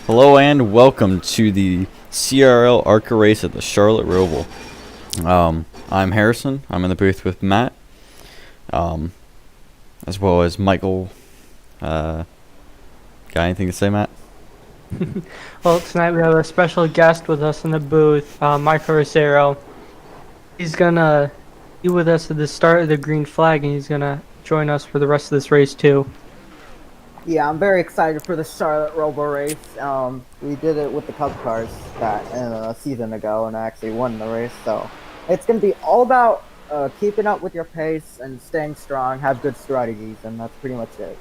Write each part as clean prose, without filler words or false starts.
Hello and welcome to the CRL Arca race at the Charlotte Roval. I'm Harrison. I'm in the booth with Matt, as well as Michael. Got anything to say, Matt? Well, tonight we have a special guest with us in the booth, Michael Rosero. He's gonna be with us at the start of the green flag, and he's gonna join us for the rest of this race too. Yeah, I'm very excited for the Charlotte Roval race. We did it with the Cup cars that a season ago, and I actually won the race. So it's gonna be all about keeping up with your pace and staying strong, have good strategies, and that's pretty much it.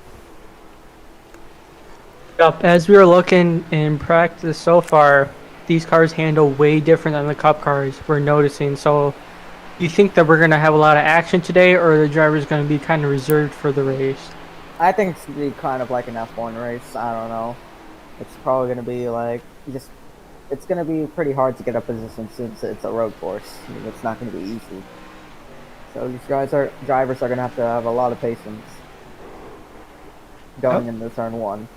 Yep. As we were looking in practice so far, these cars handle way different than the Cup cars. We're noticing. So, you think that we're gonna have a lot of action today, or are the drivers gonna be kind of reserved for the race? I think it's gonna be kind of like an F1 race. I don't know. It's probably gonna be like it's gonna be pretty hard to get a position since it's a road course. I mean, it's not gonna be easy. So these drivers are gonna have a lot of patience going into turn one.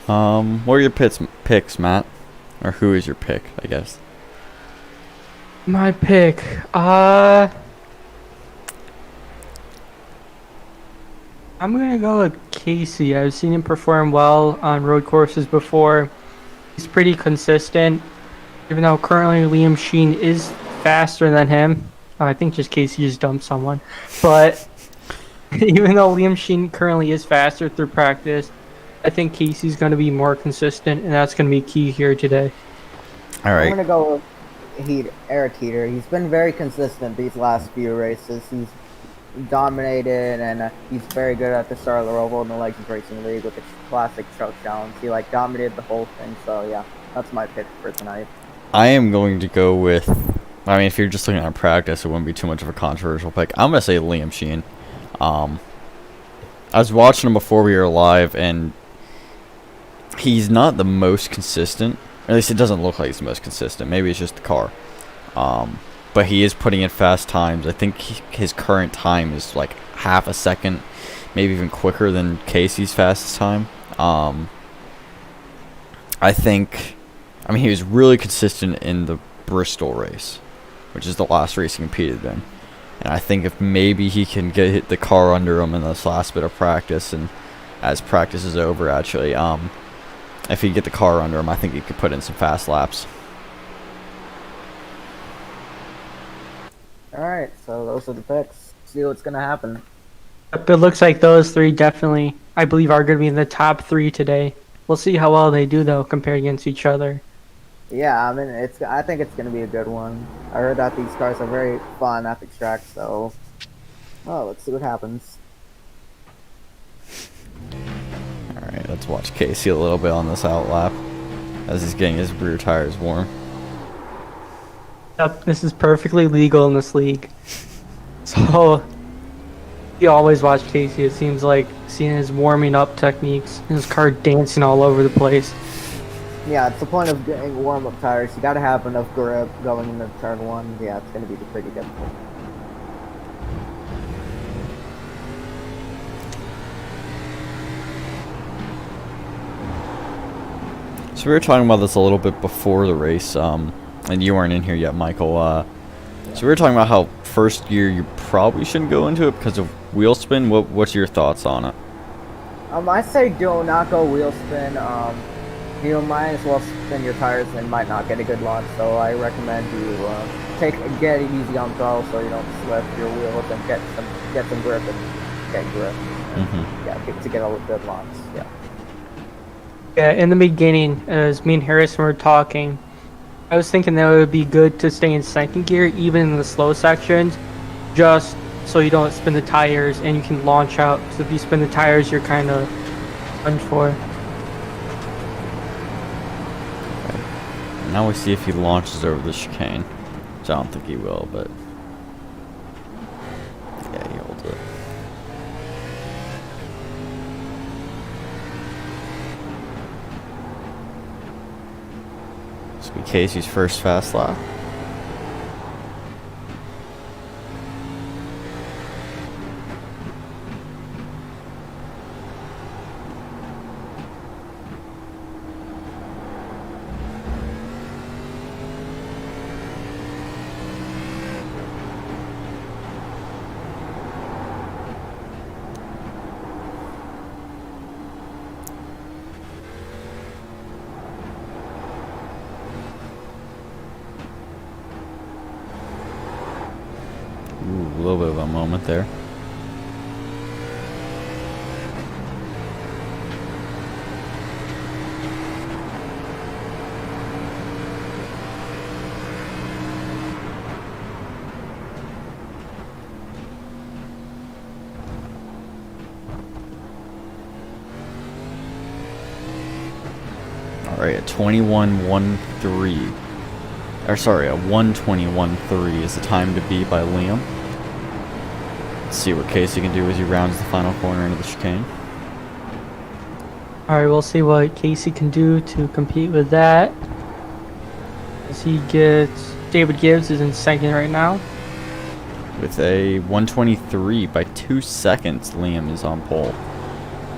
What are your picks, Matt? Or who is your pick, I guess? My pick, I'm gonna go with Casey. I've seen him perform well on road courses before. He's pretty consistent, even though currently Liam Sheen is faster than him. I think just Casey just dumped someone. But even though Liam Sheen currently is faster through practice, I think Casey's going to be more consistent, and that's going to be key here today. All I'm right. gonna go with Eric Heater. He's been very consistent these last few races. He's dominated, and he's very good at the Charlotte Roval in the Legends Racing League with the classic truck challenge. He dominated the whole thing. So yeah, that's my pick for tonight. I am going to go with. I mean, if you're just looking at practice, it wouldn't be too much of a controversial pick. I'm gonna say Liam Sheen. I was watching him before we were live, and he's not the most consistent. At least it doesn't look like he's the most consistent. Maybe it's just the car. But he is putting in fast times. I think his current time is like half a second, maybe even quicker than Casey's fastest time. I mean, he was really consistent in the Bristol race, which is the last race he competed in. And I think if maybe he can get the car under him in this last bit of practice, and as practice is over, actually, if he get the car under him, I think he could put in some fast laps. Alright, so those are the picks. See what's gonna happen. It looks like those three definitely, I believe, are going to be in the top three today. We'll see how well they do, though, compared against each other. Yeah, I mean, I think it's gonna be a good one. I heard that these cars are very fun at the track, so let's see what happens. Alright, let's watch Casey a little bit on this outlap as he's getting his rear tires warm. Yep, this is perfectly legal in this league. So, you always watch Casey. It seems like seeing his warming up techniques, his car dancing all over the place. Yeah, it's the point of getting warm-up tires. You gotta have enough grip going into turn one. Yeah, it's gonna be pretty difficult. So we were talking about this a little bit before the race, and you weren't in here yet, Michael. So we were talking about how first year you probably shouldn't go into it because of wheel spin. What's your thoughts on it? I say do not go wheel spin. You might as well spin your tires and might not get a good launch. So I recommend you get it easy on throttle so you don't slip your wheels and get some grip and get grip. Yeah, to get a good launch. Yeah. Yeah, in the beginning, as me and Harrison were talking, I was thinking that it would be good to stay in second gear, even in the slow sections, just so you don't spin the tires and you can launch out. So if you spin the tires, you're kind of done for. Now we see if he launches over the chicane, which I don't think he will, but yeah, he holds it. This will be Casey's first fast lap. little bit of a moment there. Alright, a 21.13. Or sorry, a 1:21.3 is the time to beat by Liam. Let's see what Casey can do as he rounds the final corner into the chicane. Alright, we'll see what Casey can do to compete with that. As he gets... David Gibbs is in second right now. With a 1:23 by 2 seconds, Liam is on pole.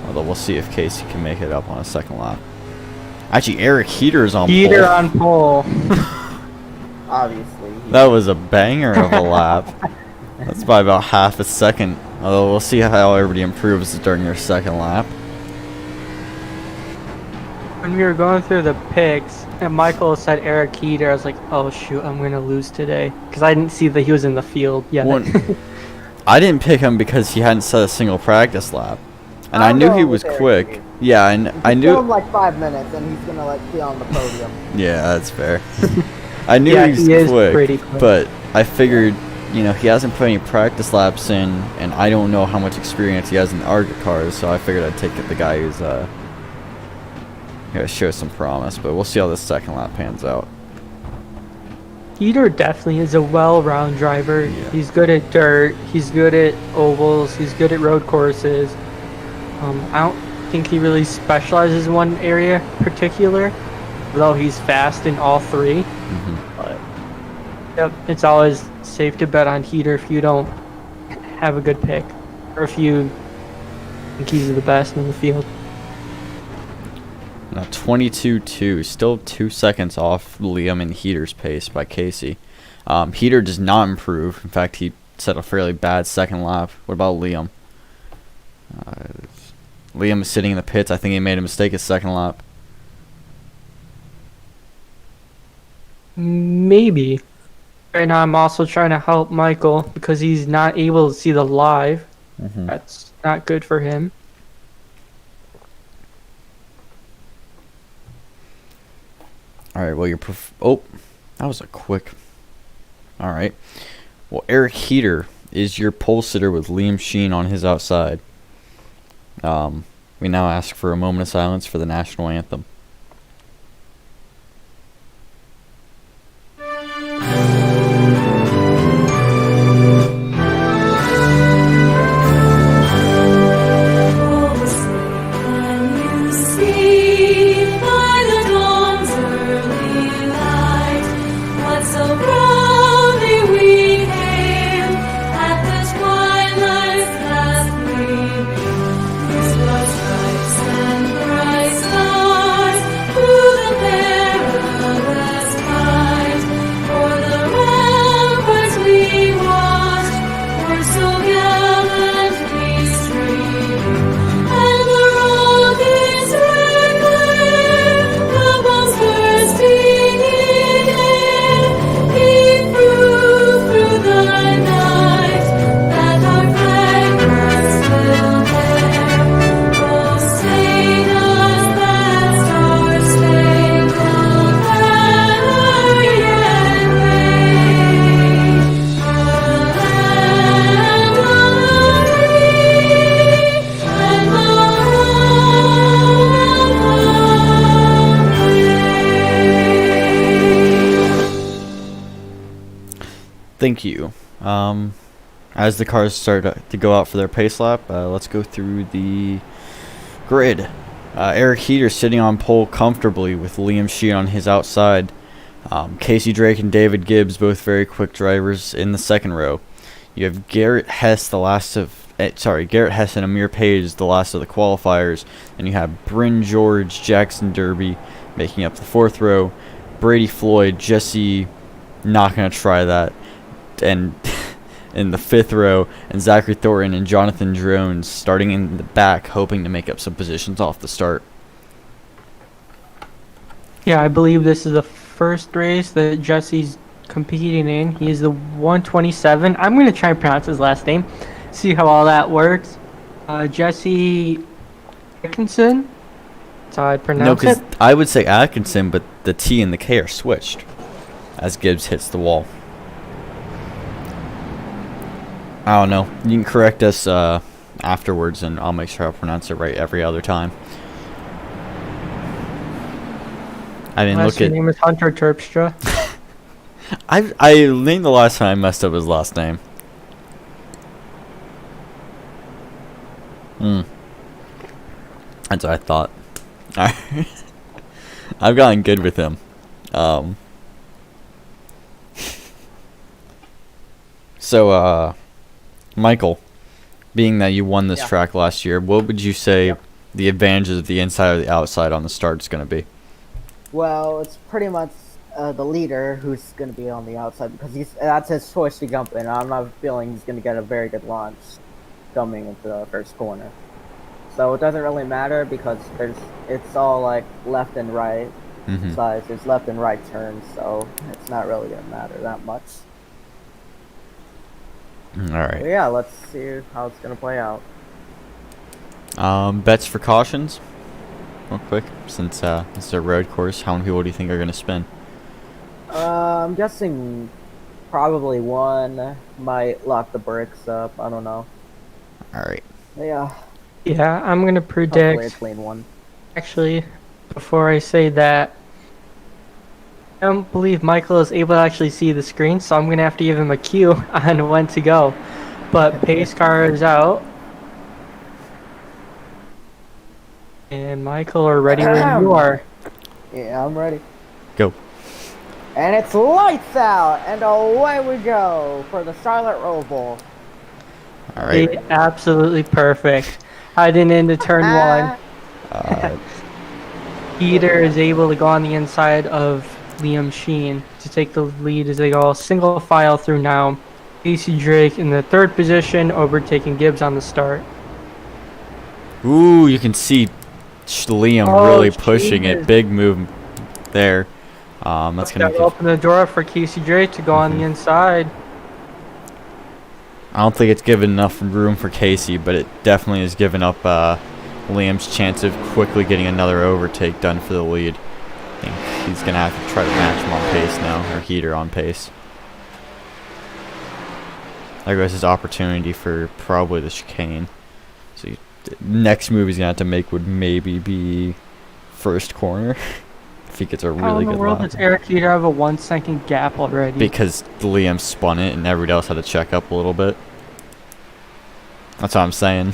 Although we'll see if Casey can make it up on a second lap. Actually, Eric Heater is on pole. Heater on pole. Obviously. That was a banger of a lap. That's by about half a second. Although we'll see how everybody improves during their second lap. When we were going through the picks, and Michael said Eric Heater, I was like, oh shoot, I'm going to lose today. Because I didn't see that he was in the field yet. I didn't pick him because he hadn't set a single practice lap. And I knew he was quick. Yeah, and I knew... Give him like 5 minutes and he's going to like be on the podium. Yeah, that's fair. I knew Yeah, he was quick, but I figured, you know, he hasn't put any practice laps in, and I don't know how much experience he has in the Arca cars, so I figured I'd take the guy who's gonna show some promise. But we'll see how this second lap pans out. Heater definitely is a well-rounded driver. Yeah. He's good at dirt. He's good at ovals. He's good at road courses. I don't think he really specializes in one area in particular, though he's fast in all three. But yep, it's always safe to bet on Heater if you don't have a good pick, or if you think he's the best in the field. Now 22.2, still 2 seconds off Liam and Heater's pace by Casey. Heater does not improve. In fact, he set a fairly bad second lap. What about Liam? Liam is sitting in the pits. I think he made a mistake his second lap. Maybe. Right now I'm also trying to help Michael because he's not able to see the live. That's not good for him. Alright, well, oh, that was a quick... Alright. Well, Eric Heater is your pole sitter with Liam Sheen on his outside. We now ask for a moment of silence for the national anthem. Thank you. As the cars start to go out for their pace lap, let's go through the grid. Eric Heater sitting on pole comfortably with Liam Sheen on his outside. Casey Drake and David Gibbs, both very quick drivers in the second row. You have Garrett Hess, Garrett Hess and Amir Page, the last of the qualifiers. And you have Bryn George, Jackson Derby making up the fourth row. Brady Floyd, Jesse, not going to try that. And in the fifth row, and Zachary Thornton and Jonathan Jones starting in the back, hoping to make up some positions off the start. Yeah, I believe this is the first race that Jesse's competing in. He's the 127. I'm going to try and pronounce his last name, see how all that works. Jesse Atkinson. That's how I'd No, pronounce because it. I would say Atkinson, but the T and the K are switched as Gibbs hits the wall. I don't know. You can correct us afterwards, and I'll make sure I pronounce it right every other time. I mean, Last look at. name is Hunter Terpstra. I named the last time I messed up his last name. That's what I thought. Alright. I've gotten good with him. So, Michael, being that you won this track last year, what would you say the advantages of the inside or the outside on the start is going to be? Well, it's pretty much the leader who's going to be on the outside because that's his choice to jump in. I'm not feeling he's going to get a very good launch coming into the first corner. So it doesn't really matter because it's all like left and right sides. There's left and right turns, so it's not really going to matter that much. Alright. But yeah, let's see how it's going to play out. Bets for cautions? Real quick, since this is a road course, how many people do you think are going to spin? I'm guessing probably one might lock the bricks up. I don't know. Alright. Yeah. Yeah, I'm going to Hopefully a predict. clean one. Actually, before I say that, I don't believe Michael is able to actually see the screen, so I'm going to have to give him a cue on when to go. But pace car is out. And Michael are ready when you are. Yeah, I'm ready. Go. And it's lights out, and away we go for the Charlotte Roval. Alright. Absolutely perfect. Heading into turn one. Peter is able to go on the inside of Liam Sheen to take the lead as they go single file through now. Casey Drake in the third position, overtaking Gibbs on the start. Ooh, you can see Liam really pushing Jesus. it. Big move there. That's gonna make it. Open the door for Casey Drake to go on the inside. I don't think it's given enough room for Casey, but it definitely has given up Liam's chance of quickly getting another overtake done for the lead. I think he's gonna have to try to match him on pace now, or Heater on pace. There goes his opportunity for probably the chicane. So the next move he's gonna have to make would maybe be first corner. If he gets a How really in the good world lap. does Eric Heater have a 1 second gap already? Because Liam spun it and everybody else had to check up a little bit. That's what I'm saying.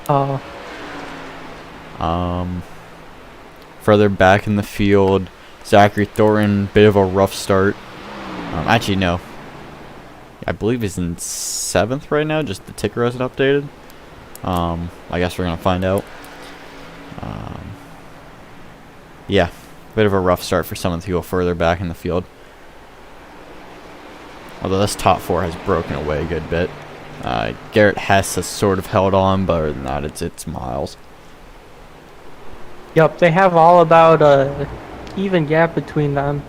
Oh. Further back in the field, Zachary Thornton, bit of a rough start. Actually, no. I believe he's in 7th right now, just the ticker hasn't updated. I guess we're going to find out. Yeah, bit of a rough start for someone to go further back in the field. Although this top 4 has broken away a good bit. Garrett Hess has sort of held on, but other than that, it's Miles. Yep, they have all about a even gap between them,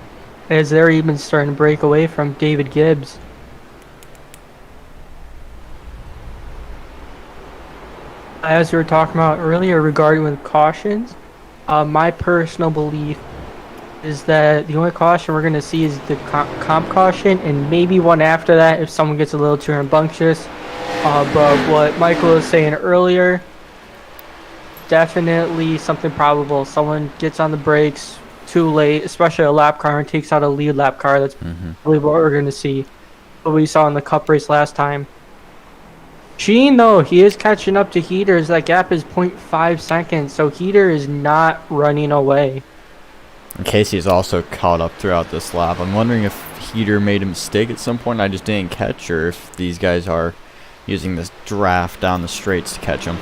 as they're even starting to break away from David Gibbs. As we were talking about earlier regarding with cautions, my personal belief is that the only caution we're going to see is the comp caution, and maybe one after that if someone gets a little too rambunctious. But what Michael was saying earlier, definitely something probable. Someone gets on the brakes too late, especially a lap car, and takes out a lead lap car. That's probably what we're going to see. What we saw in the Cup race last time. Sheen, though, he is catching up to Heaters. That gap is 0.5 seconds, so Heater is not running away. And Casey is also caught up throughout this lap. I'm wondering if Heater made a mistake at some point I just didn't catch, or if these guys are using this draft down the straights to catch him.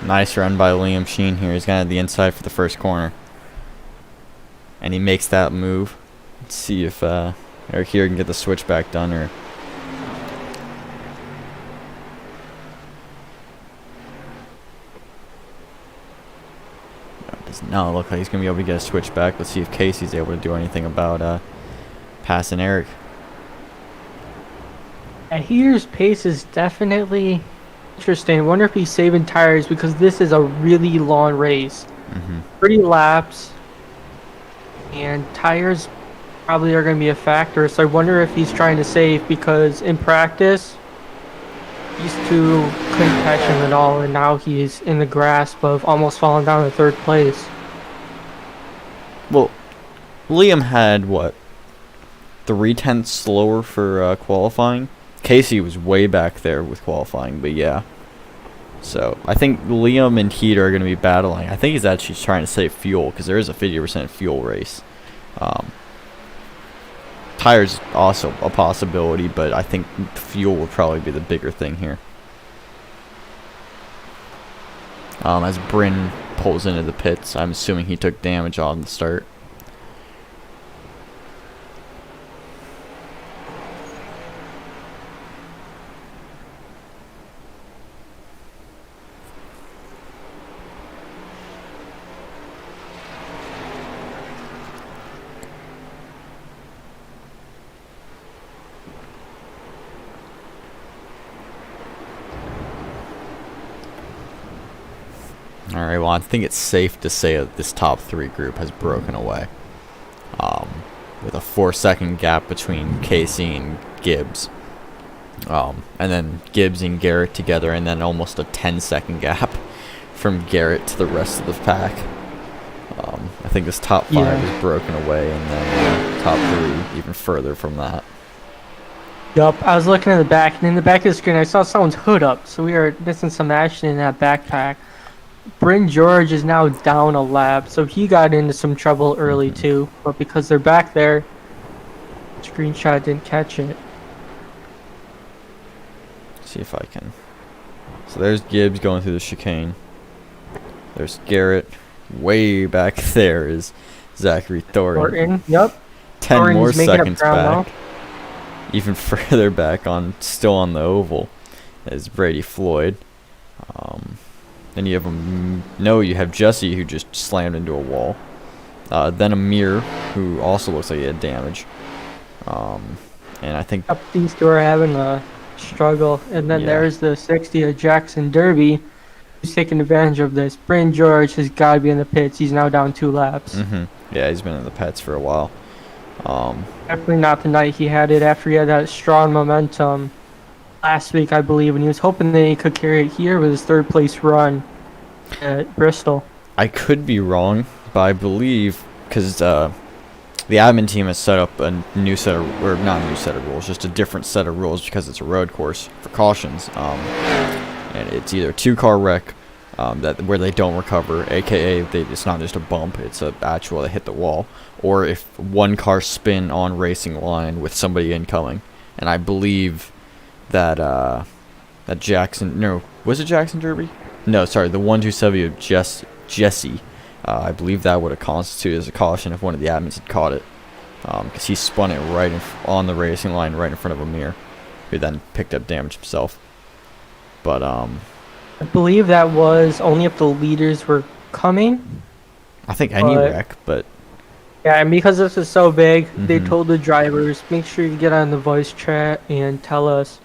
Nice run by Liam Sheen here. He's got the inside for the first corner. And he makes that move. Let's see if Eric here can get the switchback done, or Does not look like he's going to be able to get a switch back. Let's see if Casey's able to do anything about passing Eric. Here's pace is definitely interesting. I wonder if he's saving tires because this is a really long race. 30 laps. And tires probably are going to be a factor. So I wonder if he's trying to save because in practice, these two couldn't catch him at all. And now he's in the grasp of almost falling down to third place. Well, Liam had, what, 0.3 slower for qualifying? Casey was way back there with qualifying, but yeah. So, I think Liam and Heat are going to be battling. I think he's actually trying to save fuel, because there is a 50% fuel race. Tires also a possibility, but I think fuel will probably be the bigger thing here. As Bryn pulls into the pits, I'm assuming he took damage on the start. Alright, well, I think it's safe to say that this top 3 group has broken away. With a 4-second gap between Casey and Gibbs. And then Gibbs and Garrett together, and then almost a 10-second gap from Garrett to the rest of the pack. I think this top 5 is broken away, and then top 3 even further from that. Yup, I was looking at the back, and in the back of the screen I saw someone's hood up, so we are missing some action in that backpack. Bryn George is now down a lap, so he got into some trouble early too, but because they're back there, screenshot didn't catch it. See if I can. So there's Gibbs going through the chicane. There's Garrett. Way back there is Zachary Thornton. Yep. 10 Thornton's more making seconds back. Now. Even further back still on the oval is Brady Floyd. Then you have you have Jesse, who just slammed into a wall. Then Amir, who also looks like he had damage. And I think these two are having a struggle. And then there's the 60 of Jackson Derby, who's taking advantage of this. Bryn George has got to be in the pits. He's now down 2 laps. Yeah, he's been in the pits for a while. Definitely not the night he had it after he had that strong momentum last week, I believe, and he was hoping that he could carry it here with his 3rd place run at Bristol. I could be wrong, but I believe because the admin team has set up a new set of, or not a new set of rules, just a different set of rules because it's a road course for cautions. And it's either 2-car wreck where they don't recover, aka it's not just a bump, it's a actual they hit the wall, or if 1-car spin on racing line with somebody incoming. And I believe that Jackson, no, was it Jackson Derby? No, sorry, the 127 of Jesse. I believe that would have constituted as a caution if one of the admins had caught it, because he spun it right on the racing line, right in front of Amir, who then picked up damage himself. But I believe that was only if the leaders were coming. I think any wreck, but yeah, and because this is so big, they told the drivers, make sure you get on the voice chat and tell us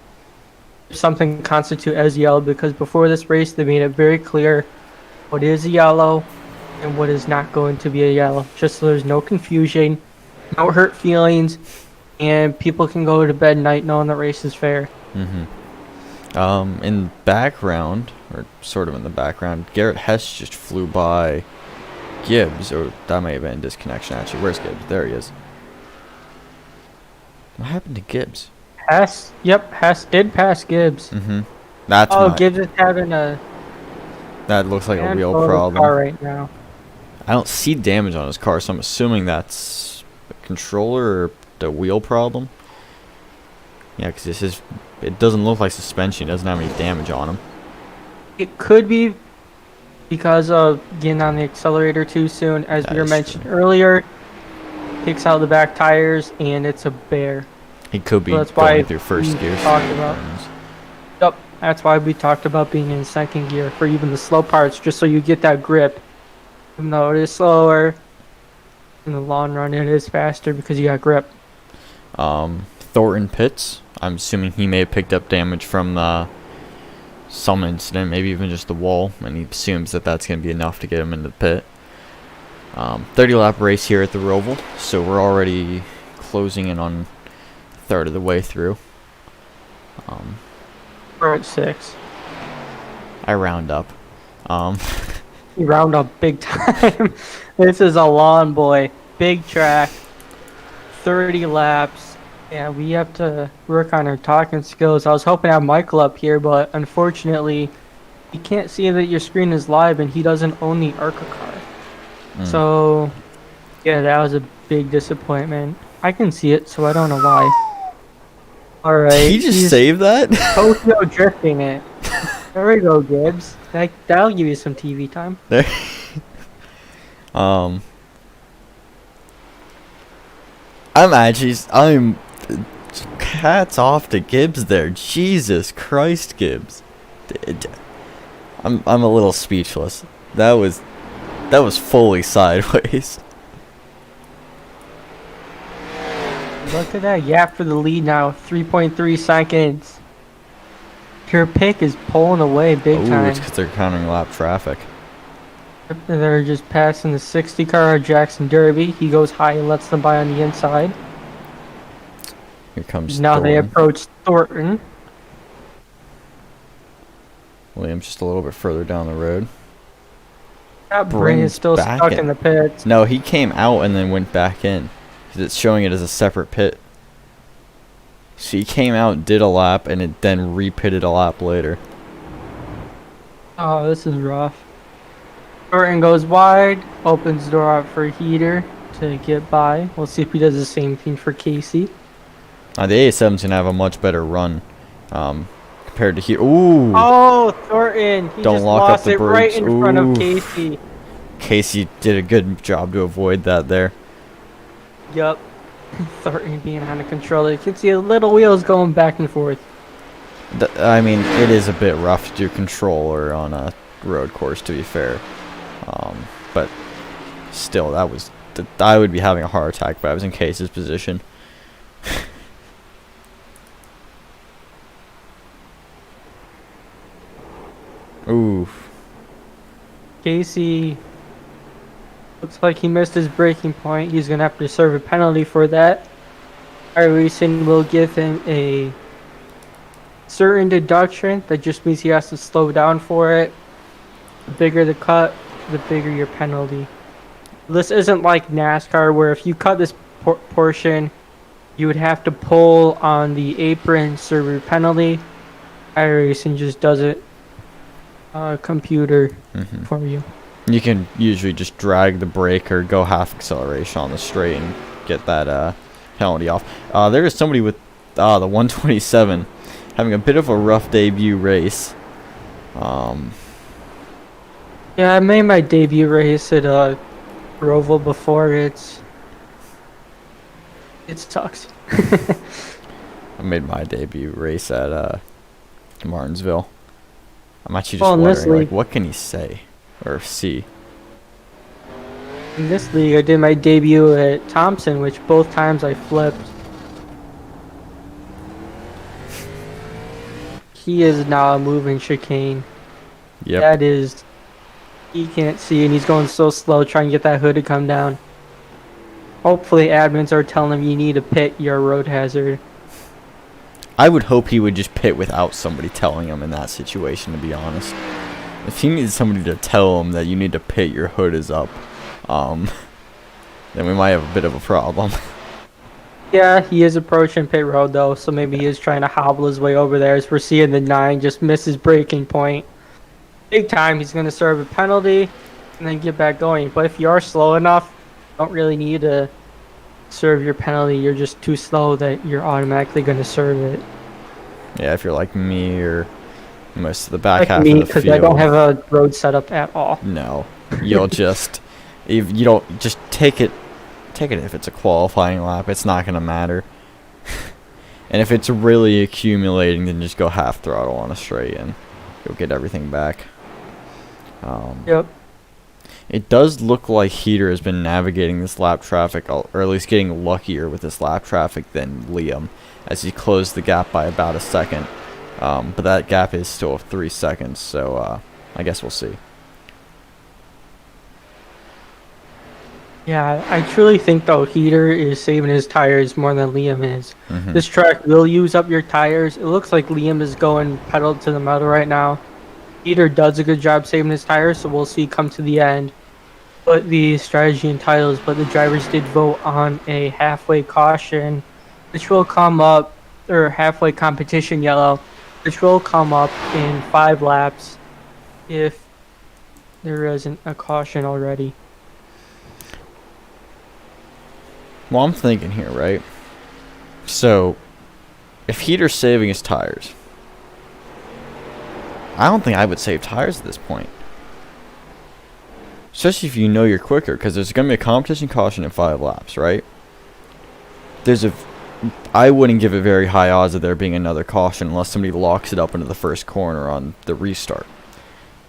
if something constitute as yellow, because before this race they made it very clear what is a yellow and what is not going to be a yellow, just so there's no confusion, no hurt feelings, and people can go to bed night knowing the race is fair. In background, or sort of in the background, Garrett Hess just flew by Gibbs, or that may have been a disconnection actually. Where's Gibbs? There he is. What happened to Gibbs? Hess did pass Gibbs. That's Gibbs is having a that looks like a real problem car right now. I don't see damage on his car, so I'm assuming that's a controller or the wheel problem. Yeah, because it doesn't look like suspension. It doesn't have any damage on him. It could be because of getting on the accelerator too soon, as we were mentioned earlier. Takes out the back tires, and it's a bear. He could be going through first gear. That's why we talked about being in 2nd gear for even the slow parts, just so you get that grip Even though it is slower, in the long run it is faster because you got grip. Thornton pits. I'm assuming he may have picked up damage from some incident, maybe even just the wall, and he assumes that that's going to be enough to get him into the pit. 30 lap race here at the Roval, so we're already closing in on a third of the way through. We're at 6. I round up. You round up big time. This is a lawn boy. Big track. 30 laps. Yeah, we have to work on our talking skills. I was hoping to have Michael up here, but unfortunately, he can't see that your screen is live and he doesn't own the Arca car. So, yeah, that was a big disappointment. I can see it, so I don't know why. Alright. Did he just save that? Tokyo drifting it. There we go, Gibbs. That'll give you some TV time. There. I'm hats off to Gibbs there. Jesus Christ, Gibbs. I'm a little speechless. That was fully sideways. Look at that gap for the lead now. 3.3 seconds. Your pick is pulling away big Ooh, time. it's because they're countering lap traffic. They're just passing the 60 car Jackson Derby. He goes high and lets them by on the inside. Here comes Now they Thornton. approach Thornton. Williams just a little bit further down the road. That Bray is still back stuck in. in the pits. No, he came out and then went back in. 'Cause it's showing it as a separate pit. So he came out, did a lap, and it then repitted a lap later. Oh, this is rough. Thornton goes wide, opens the door up for Heater to get by. We'll see if he does the same thing for Casey. The A7's going to have a much better run compared to here. Ooh! Oh, Thornton! He Don't just lock up lost the it right brakes. in front Ooh. of Casey. Casey did a good job to avoid that there. Yup. Thornton being out of control. You can see the little wheels going back and forth. I mean, it is a bit rough to do controller on a road course, to be fair. But still, that was... I would be having a heart attack if I was in Casey's position. Ooh. Casey looks like he missed his braking point. He's going to have to serve a penalty for that. Racing will give him a certain deduction. That just means he has to slow down for it. The bigger the cut, the bigger your penalty. This isn't like NASCAR where if you cut this portion, you would have to pull on the apron, serve your penalty. iRacing just does it computer for you. You can usually just drag the brake or go half acceleration on the straight and get that penalty off. There is somebody with the 127 having a bit of a rough debut race. Yeah, I made my debut race at Roval before. It sucks. I made my debut race at Martinsville. I'm actually just Well, in this wondering, like, league- what can he say or see? In this league, I did my debut at Thompson, which both times I flipped. He is now a moving chicane. Yep. That is, he can't see, and he's going so slow trying to get that hood to come down. Hopefully, admins are telling him you need to pit your road hazard. I would hope he would just pit without somebody telling him in that situation, to be honest. If he needs somebody to tell him that you need to pit, your hood is up, then we might have a bit of a problem. Yeah, he is approaching pit road though, so maybe he is trying to hobble his way over there. As we're seeing the 9 just miss his braking point. Big time, he's going to serve a penalty and then get back going. But if you are slow enough, you don't really need to serve your penalty. You're just too slow that you're automatically going to serve it. Yeah, if you're like me or most of the back Like half me, of the because field. I don't have a road setup at all. No, you'll just, if you don't, just take it if it's a qualifying lap. It's not going to matter. And if it's really accumulating, then just go half throttle on a straight and you'll get everything back. Yep. It does look like Heater has been navigating this lap traffic, or at least getting luckier with this lap traffic than Liam, as he closed the gap by about a second. But that gap is still 3 seconds, so I guess we'll see. Yeah, I truly think though Heater is saving his tires more than Liam is. This track will use up your tires. It looks like Liam is going pedal to the metal right now. Heater does a good job saving his tires, so we'll see come to the end. But the strategy and titles, but the drivers did vote on a halfway caution, which will come up, or halfway competition yellow, which will come up in 5 laps if there isn't a caution already. Well, I'm thinking here, right? So, if Heater's saving his tires, I don't think I would save tires at this point. Especially if you know you're quicker, because there's going to be a competition caution in 5 laps, right? I wouldn't give it very high odds of there being another caution unless somebody locks it up into the first corner on the restart.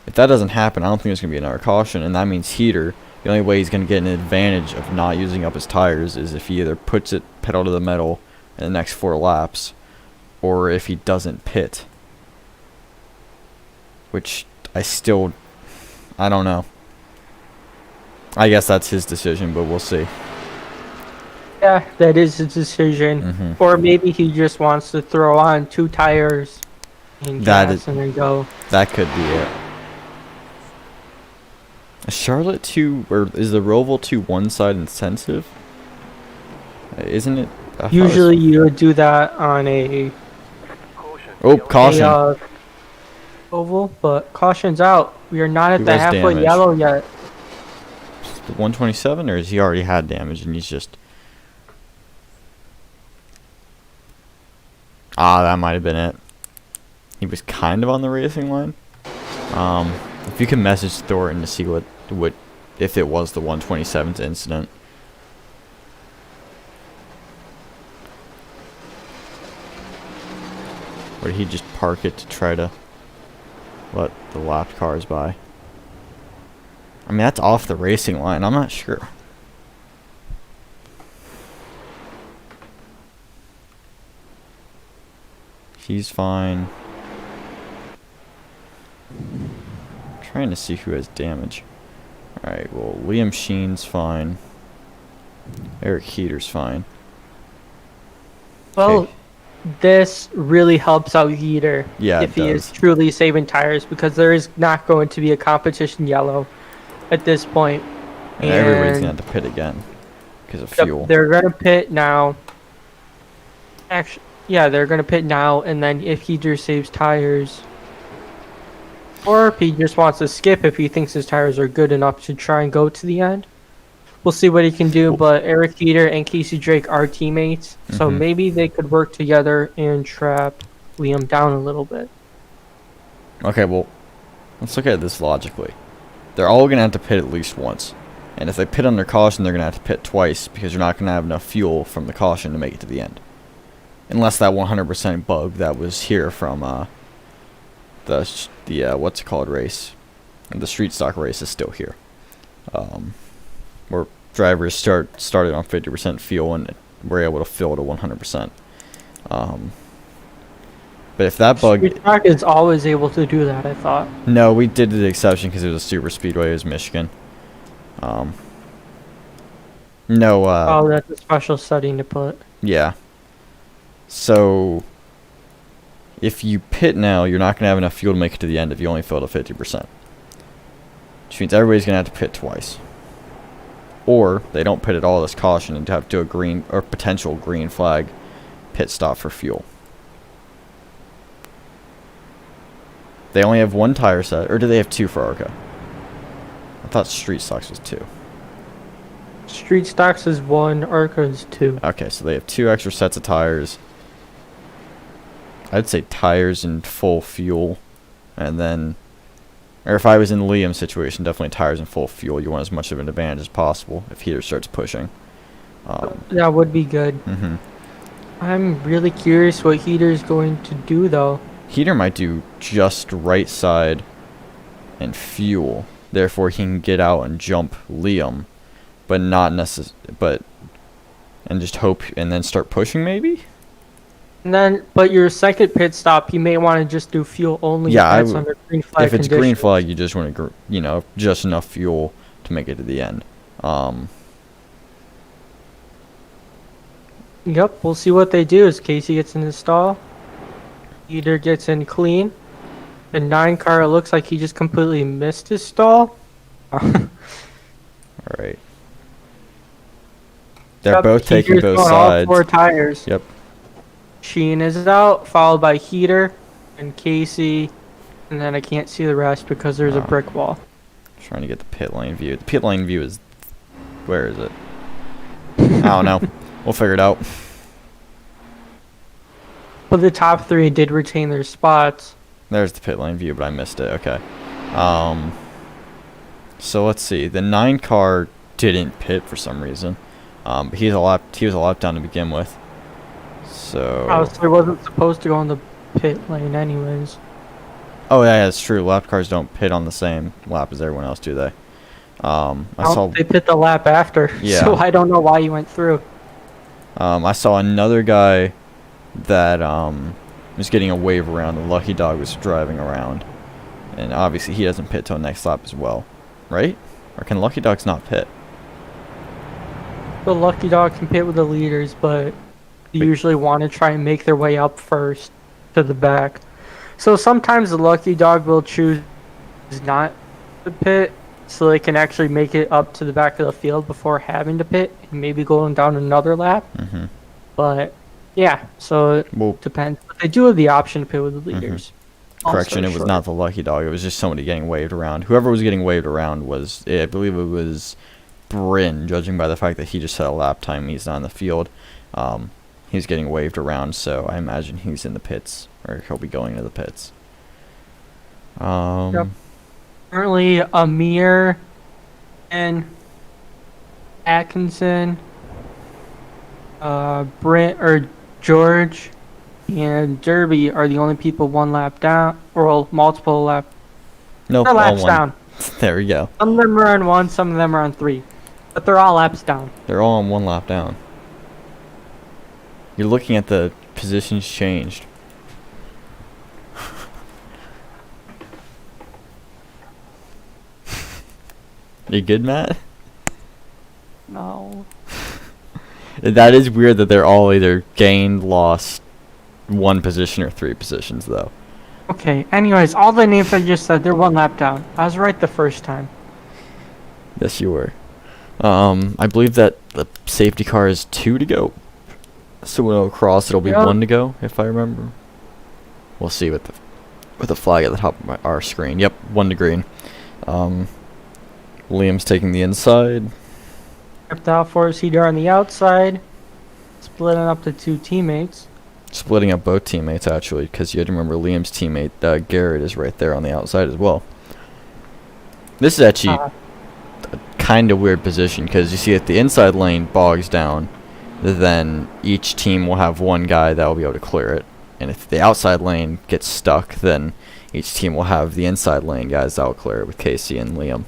If that doesn't happen, I don't think there's going to be another caution, and that means Heater, the only way he's going to get an advantage of not using up his tires is if he either puts it pedal to the metal in the next 4 laps, or if he doesn't pit. Which I don't know. I guess that's his decision, but we'll see. Yeah, that is his decision. Or maybe he just wants to throw on 2 tires and gas and then go. That could be it. Is Charlotte 2, or is the Roval 2 one-side intensive? Isn't it? Usually you would do that on a caution. Oval, but caution's out. We are not at the halfway yellow yet. 127, or has he already had damage and he's just... that might have been it. He was kind of on the racing line. If you can message Thornton to see what if it was the 127th incident. Or did he just park it to try to let the lapped cars by? I mean, that's off the racing line. I'm not sure. He's fine. Trying to see who has damage. Alright, well, Liam Sheen's fine. Eric Heater's fine. Well, this really helps out Heater if he is truly saving tires, because there is not going to be a competition yellow at this point. And everybody's going to have to pit again because of fuel. They're going to pit now. Actually, yeah, they're going to pit now, and then if Heater saves tires, or if he just wants to skip if he thinks his tires are good enough to try and go to the end. We'll see what he can do, but Eric Heater and Casey Drake are teammates, so maybe they could work together and trap Liam down a little bit. Okay, well, let's look at this logically. They're all going to have to pit at least once. And if they pit under caution, they're going to have to pit twice because you're not going to have enough fuel from the caution to make it to the end. Unless that 100% bug that was here from the what's it called race, the street stock race is still here, where drivers started on 50% fuel and were able to fill to 100%. But if that bug, street stock is always able to do that, I thought. No, we did the exception because it was a super speedway. It was Michigan. No. Oh, that's a special setting to put. Yeah. So, if you pit now, you're not going to have enough fuel to make it to the end if you only fill to 50%. Which means everybody's going to have to pit twice. Or, they don't pit at all this caution and have to do a green, or potential green flag pit stop for fuel. They only have 1 tire set, or do they have 2 for Arca? I thought street stocks was 2. Street stocks is 1, Arca is 2. Okay, so they have 2 extra sets of tires. I'd say tires and full fuel, and then, or if I was in Liam's situation, definitely tires and full fuel. You want as much of an advantage as possible if Heater starts pushing. That would be good. I'm really curious what Heater's going to do, though. Heater might do just right side and fuel. Therefore, he can get out and jump Liam, but not and just hope and then start pushing maybe. And then, but your second pit stop, you may want to just do fuel only. Yeah, if that's under green flag if it's green conditions. flag, you just want to, just enough fuel to make it to the end. Yep, we'll see what they do as Casey gets in his stall. Either gets in clean. The 9 car, it looks like he just completely missed his stall. All right. They're Yep, both taking Heater's both going sides. all 4 tires. Yep. Sheen is out, followed by Heater and Casey. And then I can't see the rest because there's a brick wall. Trying to get the pit lane view. The pit lane view is... Where is it? I don't know. We'll figure it out. But the top 3 did retain their spots. There's the pit lane view, but I missed it. Okay. So let's see. The 9 car didn't pit for some reason. But he was a lap down to begin with. So... Oh, so he wasn't supposed to go in the pit lane anyways. Oh, yeah, that's true. Lap cars don't pit on the same lap as everyone else, do they? They pit the lap after. Yeah. So I don't know why he went through. I saw another guy that was getting a wave around. The Lucky Dog was driving around. And obviously he doesn't pit till next lap as well. Right? Or can Lucky Dogs not pit? The Lucky Dog can pit with the leaders, but they usually want to try and make their way up first to the back. So sometimes the Lucky Dog will choose not to pit so they can actually make it up to the back of the field before having to pit and maybe going down another lap. Mm-hmm. But yeah, so it depends. But they do have the option to pit with the leaders. Correction, it was not the Lucky Dog. It was just somebody getting waved around. Whoever was getting waved around was, I believe it was Bryn, judging by the fact that he just had a lap time. He's not in the field. He's getting waved around, so I imagine he's in the pits, or he'll be going to the pits. Yep. Currently, Amir and Atkinson, Brent or George and Derby are the only people 1 lap down, or multiple lap. Nope, They're laps all one. down. There we go. Some of them are on 1, some of them are on 3, but they're all laps down. They're all on 1 lap down. You're looking at the positions changed. You good, Matt? No. That is weird that they're all either gained, lost 1 position or 3 positions, though. Okay, anyways, all the names I just said, they're 1 lap down. I was right the first time. Yes, you were. I believe that the safety car is 2 to go. So when it'll cross, it'll be 1 to go, if I remember. We'll see with the flag at the top of our screen. Yep, 1 to green. Liam's taking the inside. Kept out for his Heater on the outside. Splitting up the 2 teammates. Splitting up both teammates, actually, because you had to remember Liam's teammate, Garrett, is right there on the outside as well. This is actually a kind of weird position, because you see if the inside lane bogs down, then each team will have 1 guy that will be able to clear it. And if the outside lane gets stuck, then each team will have the inside lane guys that will clear it with Casey and Liam.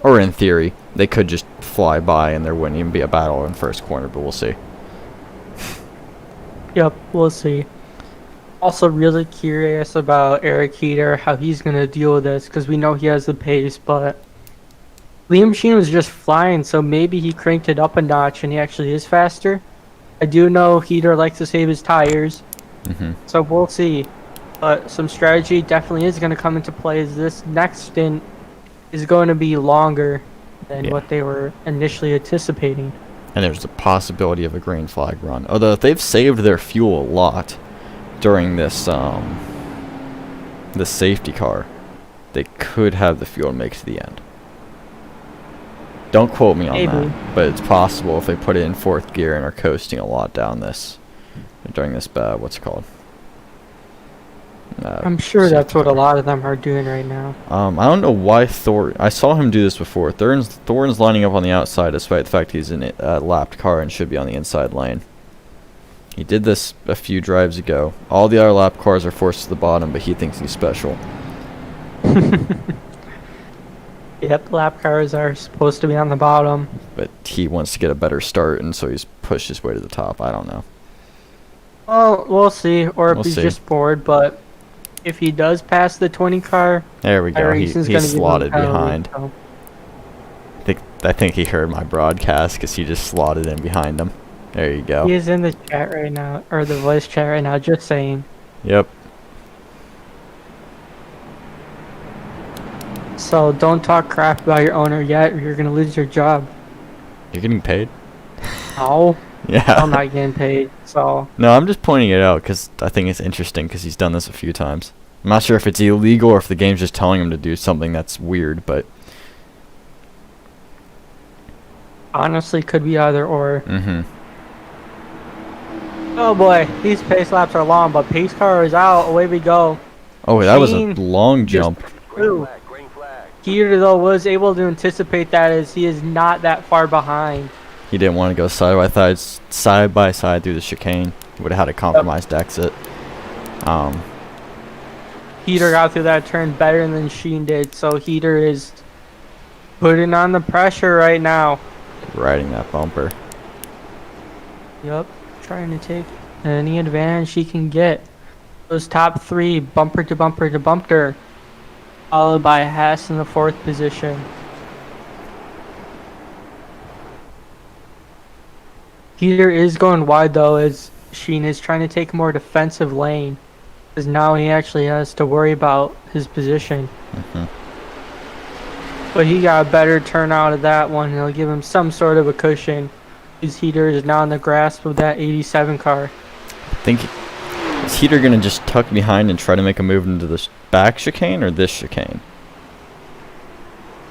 Or in theory, they could just fly by and there wouldn't even be a battle in first corner, but we'll see. Yep, we'll see. Also really curious about Eric Heater, how he's going to deal with this, because we know he has the pace, but Liam Sheen was just flying, so maybe he cranked it up a notch and he actually is faster. I do know Heater likes to save his tires, so we'll see. But some strategy definitely is going to come into play as this next stint is going to be longer than what they were initially anticipating. And there's the possibility of a green flag run. Although they've saved their fuel a lot during this this safety car, they could have the fuel to make it to the end. Don't quote me on that, but it's possible if they put it in 4th gear and are coasting a lot down this during this what's it called? I'm sure that's what a lot of them are doing right now. I don't know why I saw him do this before. Thorne's lining up on the outside despite the fact he's in a lapped car and should be on the inside lane. He did this a few drives ago. All the other lap cars are forced to the bottom, but he thinks he's special. Yep, lap cars are supposed to be on the bottom. But he wants to get a better start, and so he's pushed his way to the top. I don't know. Well, we'll see, or if We'll he's see. just bored. But if he does pass the 20 car, There we go. Racing's He gonna give him slotted a penalty, behind. so. I think he heard my broadcast because he just slotted in behind him. There you go. He is in the chat right now, or the voice chat right now, just saying. Yep. So don't talk crap about your owner yet, or you're gonna lose your job. You're getting paid? No, Yeah. I'm not getting paid. So No, I'm just pointing it out because I think it's interesting because he's done this a few times. I'm not sure if it's illegal or if the game's just telling him to do something that's weird, but honestly, could be either or. mm-hmm. Oh boy, these pace laps are long, but pace car is out. Away we go. Oh, that was a Sheen long just jump. flew. Heater though was able to anticipate that as he is not that far behind. He didn't want to go side by side through the chicane. He would have had a compromised exit. Heater got through that turn better than Sheen did, so Heater is putting on the pressure right now. Riding that bumper. Yep, trying to take any advantage he can get. Those top three, bumper to bumper to bumper, followed by Haas in the 4th position. Heater is going wide though, as Sheen is trying to take a more defensive lane, because now he actually has to worry about his position. Mm-hmm. But he got a better turn out of that one. It'll give him some sort of a cushion. His Heater is now in the grasp of that 87 car. I think is Heater gonna just tuck behind and try to make a move into this back chicane or this chicane?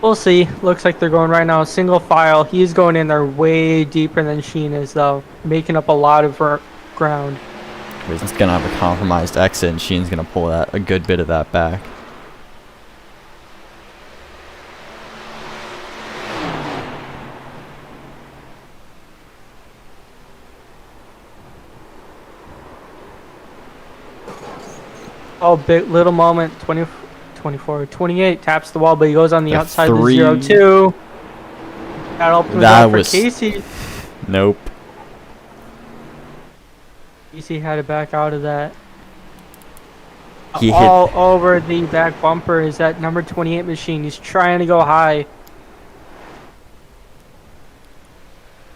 We'll see. Looks like they're going right now single file. He's going in there way deeper than Sheen is though, making up a lot of ground. He's gonna have a compromised exit, and Sheen's gonna pull a good bit of that back. Oh, big little moment. 20, 24, 28 taps the wall, but he goes on the outside of the three. 0-2. That opens That up for was- Casey. Nope. Casey had to back out of that. He All over the back bumper is that number 28 machine. He's trying to go high.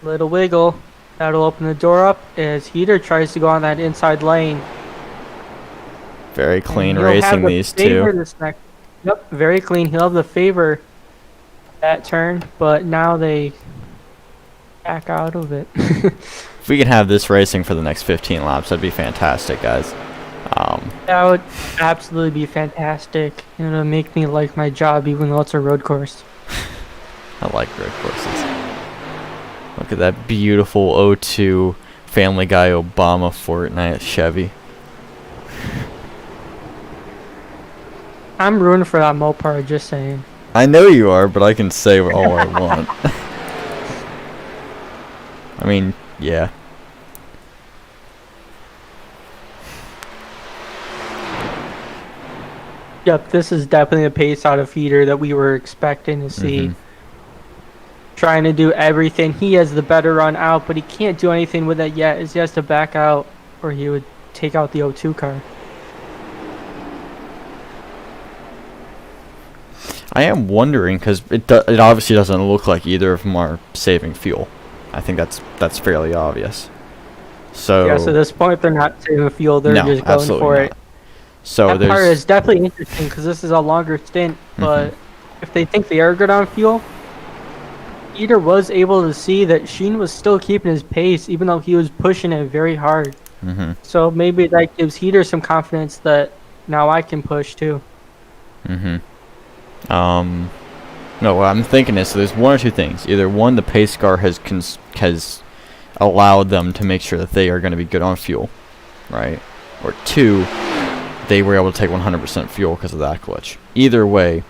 Little wiggle. That'll open the door up as Heater tries to go on that inside lane. Very clean And he'll have racing the these favor two. this next- Yep, very clean. He'll have the favor that turn, but now they back out of it. If we can have this racing for the next 15 laps, that'd be fantastic, guys. That would absolutely be fantastic. It'll make me like my job even though it's a road course. I like road courses. Look at that beautiful 02 Family Guy Obama Fortnite Chevy. I'm rooting for that Mopar, just saying. I know you are, but I can say all I want. I mean, yeah. Yep, this is definitely a pace out of Heater that we were expecting to see. Mhm. Trying to do everything. He has the better run out, but he can't do anything with it yet, as he has to back out or he would take out the 02 car. I am wondering because it obviously doesn't look like either of them are saving fuel. I think that's fairly obvious. So Yeah, so at this point they're not saving fuel, they're no, just going absolutely for not. it. So That part there's is definitely interesting because this is a longer stint, but if they think they are good on fuel, Heater was able to see that Sheen was still keeping his pace even though he was pushing it very hard. So maybe that gives Heater some confidence that now I can push too. No, what I'm thinking is so there's one or two things. Either one, the pace car has allowed them to make sure that they are going to be good on fuel, right? Or two, they were able to take 100% fuel because of that glitch. Either way,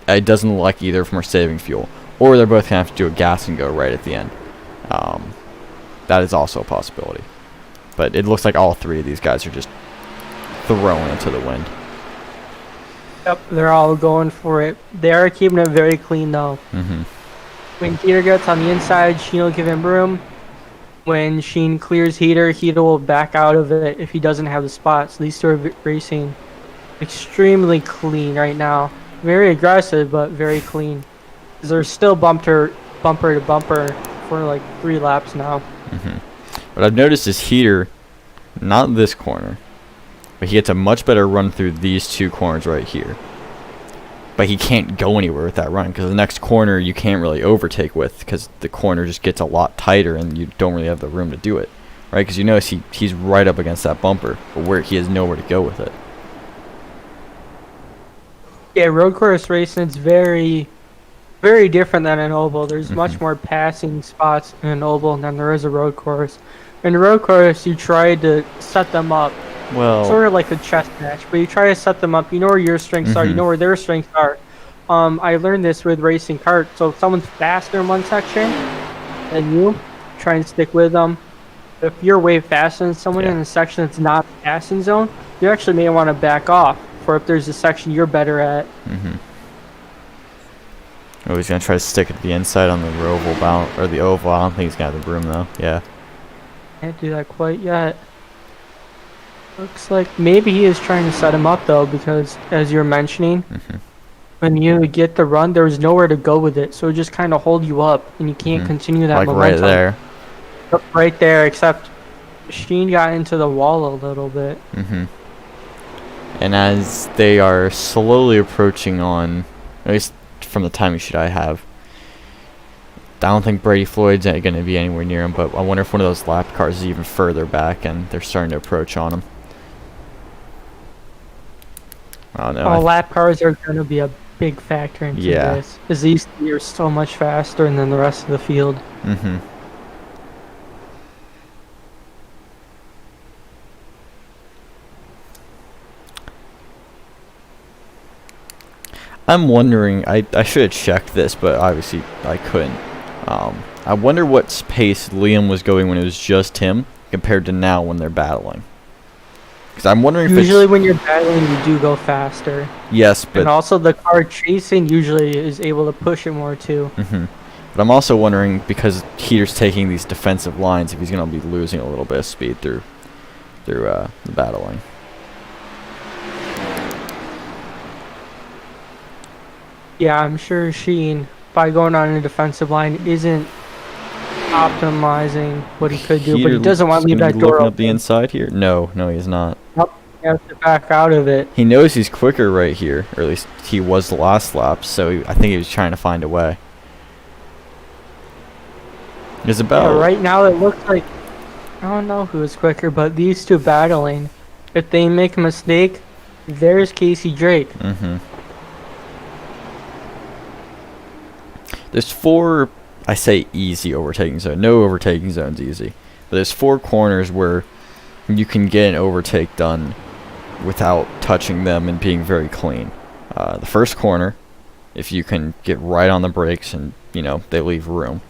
it doesn't look like either of them are saving fuel. Or they're both going to have to do a gas and go right at the end. That is also a possibility. But it looks like all three of these guys are just thrown into the wind. Yep, they're all going for it. They are keeping it very clean though. Mm-hmm. When Heater gets on the inside, Sheen will give him room. When Sheen clears Heater, Heater will back out of it if he doesn't have the spot. So these two are racing extremely clean right now. Very aggressive, but very clean. They're still bumper to bumper for like 3 laps now. Mm-hmm. What I've noticed is Heater, not this corner, but he gets a much better run through these 2 corners right here. But he can't go anywhere with that run because the next corner you can't really overtake with because the corner just gets a lot tighter and you don't really have the room to do it, right? Because you notice he's right up against that bumper, but where he has nowhere to go with it. Yeah, road course racing is very, very different than an oval. There's much more passing spots in an oval than there is a road course. In a road course, you try to set them up. Well, Sort of like a chess match, but you try to set them up. You know where your strengths are. You know where their strengths are. I learned this with racing kart. So if someone's faster in one section than you, try and stick with them. If you're way faster than someone in a section that's not the passing zone, you actually may want to back off. For if there's a section you're better at. Oh, he's gonna try to stick at the inside on the Roval bound or the oval. I don't think he's got the room though. Yeah. Can't do that quite yet. Looks like maybe he is trying to set him up though, because as you're mentioning, when you get the run, there's nowhere to go with it, so it just kind of hold you up, and you can't continue that like momentum. right there. Yep, right there, except Sheen got into the wall a little bit. And as they are slowly approaching on, at least from the timing sheet I have, I don't think Brady Floyd's going to be anywhere near him, but I wonder if one of those lap cars is even further back and they're starting to approach on him. Oh no. Lap cars are going to be a big factor into this, because these 3 are so much faster than the rest of the field. I'm wondering, I should have checked this, but obviously I couldn't. I wonder what pace Liam was going when it was just him compared to now when they're battling. Because I'm wondering if usually when you're battling, you do go faster. Yes, but... And also the car chasing usually is able to push it more too. But I'm also wondering, because Heater's taking these defensive lines, if he's going to be losing a little bit of speed through the battling. Yeah, I'm sure Sheen, by going on a defensive line, isn't optimizing what he could do, but he doesn't want to leave that door open. Up the inside here? No, he's not. Nope, he has to back out of it. He knows he's quicker right here, or at least he was the last lap, so I think he was trying to find a way. Isabel. Yeah, right now it looks like, I don't know who is quicker, but these two battling. If they make a mistake, there's Casey Drake. There's 4, I say easy overtaking zone. No overtaking zone's easy. But there's 4 corners where you can get an overtake done without touching them and being very clean. The first corner, if you can get right on the brakes and, they leave room.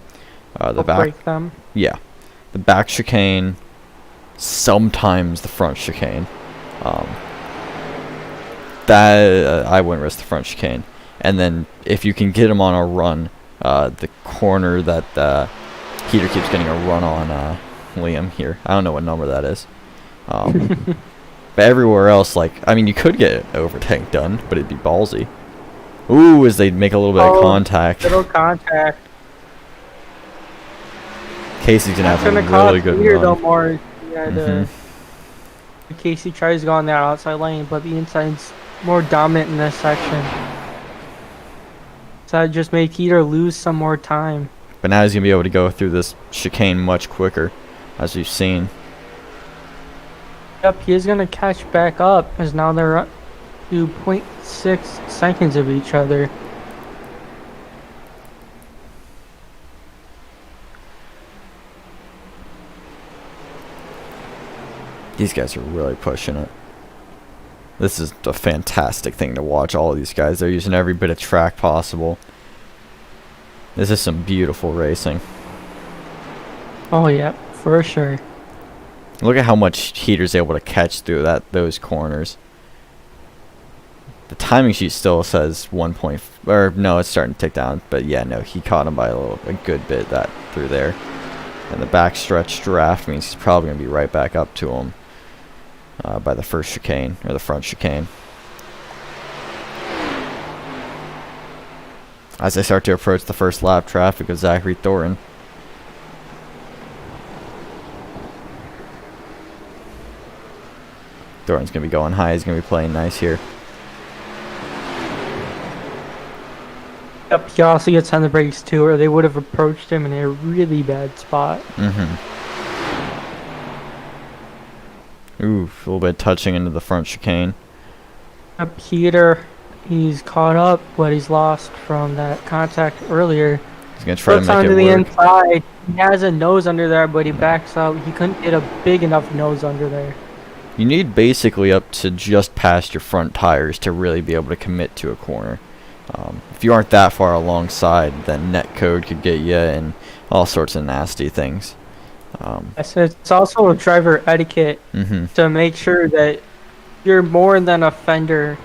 The back, break them. Yeah. The back chicane, sometimes the front chicane. I wouldn't risk the front chicane. And then if you can get them on a run, the corner that Heater keeps getting a run on Liam here. I don't know what number that is. But everywhere else, you could get an overtake done, but it'd be ballsy. Ooh, as they make a little bit of contact. Little contact. Casey's gonna have a really good run. Though more, Casey tries to go on that outside lane, but the inside's more dominant in this section. So that just made Heater lose some more time. But now he's gonna be able to go through this chicane much quicker, as we've seen. Yep, he is gonna catch back up, as now they're to 0.6 seconds of each other. These guys are really pushing it. This is a fantastic thing to watch. All of these guys, they're using every bit of track possible. This is some beautiful racing. Oh yeah, for sure. Look at how much Heater's able to catch through those corners. The timing sheet still says 1 point, or no, it's starting to tick down. But yeah, no, he caught him by a good bit that through there. And the backstretch draft means he's probably going to be right back up to him by the first chicane, or the front chicane. As I start to approach the first lap traffic of Zachary Thorin. Thorin's going to be going high. He's going to be playing nice here. Yep, he also gets on the brakes too, or they would have approached him in a really bad spot. Ooh, a little bit touching into the front chicane. Yep, Peter, he's caught up, but he's lost from that contact earlier. He's going to try to Looks make it onto the work. inside. He has a nose under there, but he backs out. He couldn't get a big enough nose under there. You need basically up to just past your front tires to really be able to commit to a corner. If you aren't that far alongside, then net code could get you and all sorts of nasty things. It's also a driver etiquette to make sure that you're more than a fender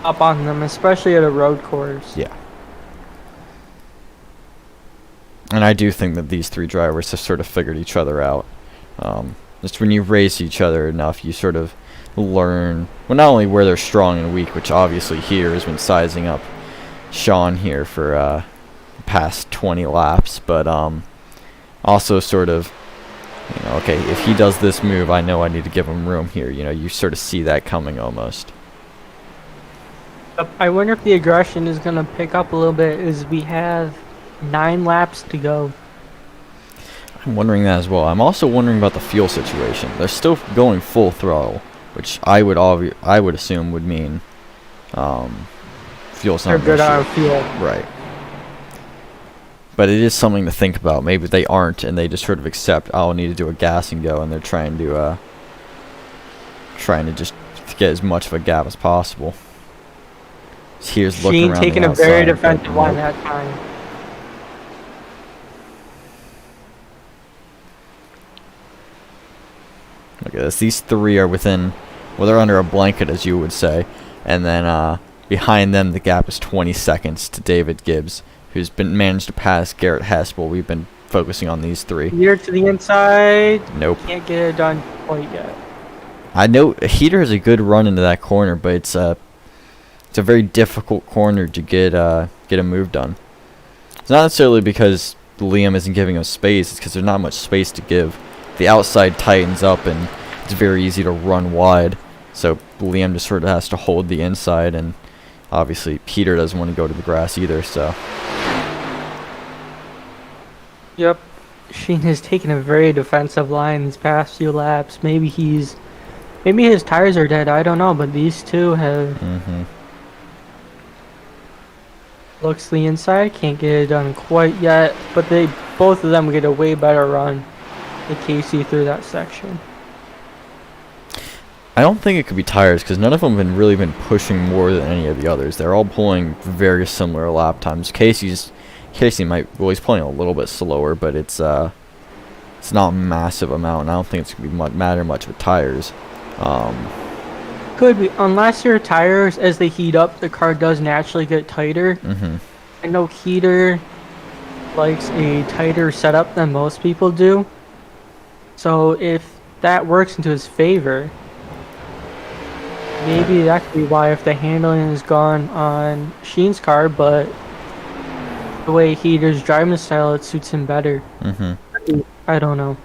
up on them, especially at a road course. Yeah. And I do think that these three drivers have sort of figured each other out. Just when you race each other enough, you sort of learn, well, not only where they're strong and weak, which obviously here has been sizing up Sean here for past 20 laps, but also sort of, you know, okay, if he does this move, I know I need to give him room here. You know, you sort of see that coming almost. I wonder if the aggression is going to pick up a little bit as we have 9 laps to go. I'm wondering that as well. I'm also wondering about the fuel situation. They're still going full throttle, which I would assume would mean fuel's not They're good on fuel. Right. But it is something to think about. Maybe they aren't, and they just sort of accept, oh, I'll need to do a gas and go, and they're trying to just get as much of a gap as possible. Here's looking around taking the a very outside, defensive but line nope. that time. Look at this. These three are within, well, they're under a blanket, as you would say. And then behind them, the gap is 20 seconds to David Gibbs, who's been managed to pass Garrett Hess while we've been focusing on these three. Heater to the inside. Nope. Can't get it done quite yet. I know Heater has a good run into that corner, but it's a very difficult corner to get a move done. It's not necessarily because Liam isn't giving him space. It's because there's not much space to give. The outside tightens up, and it's very easy to run wide. So Liam just sort of has to hold the inside, and obviously Peter doesn't want to go to the grass either. So. Yep. Sheen has taken a very defensive line these past few laps. Maybe his tires are dead. I don't know, but these two have. Looks the inside, can't get it done quite yet, but both of them get a way better run than Casey through that section. I don't think it could be tires because none of them have really been pushing more than any of the others. They're all pulling very similar lap times. Casey he's pulling a little bit slower, but it's not a massive amount. And I don't think it's gonna be matter much with tires. Could be, unless your tires, as they heat up, the car does naturally get tighter. I know Heater likes a tighter setup than most people do. So if that works into his favor, maybe that could be why if the handling is gone on Sheen's car, but the way Heater's driving style, it suits him better. I don't know.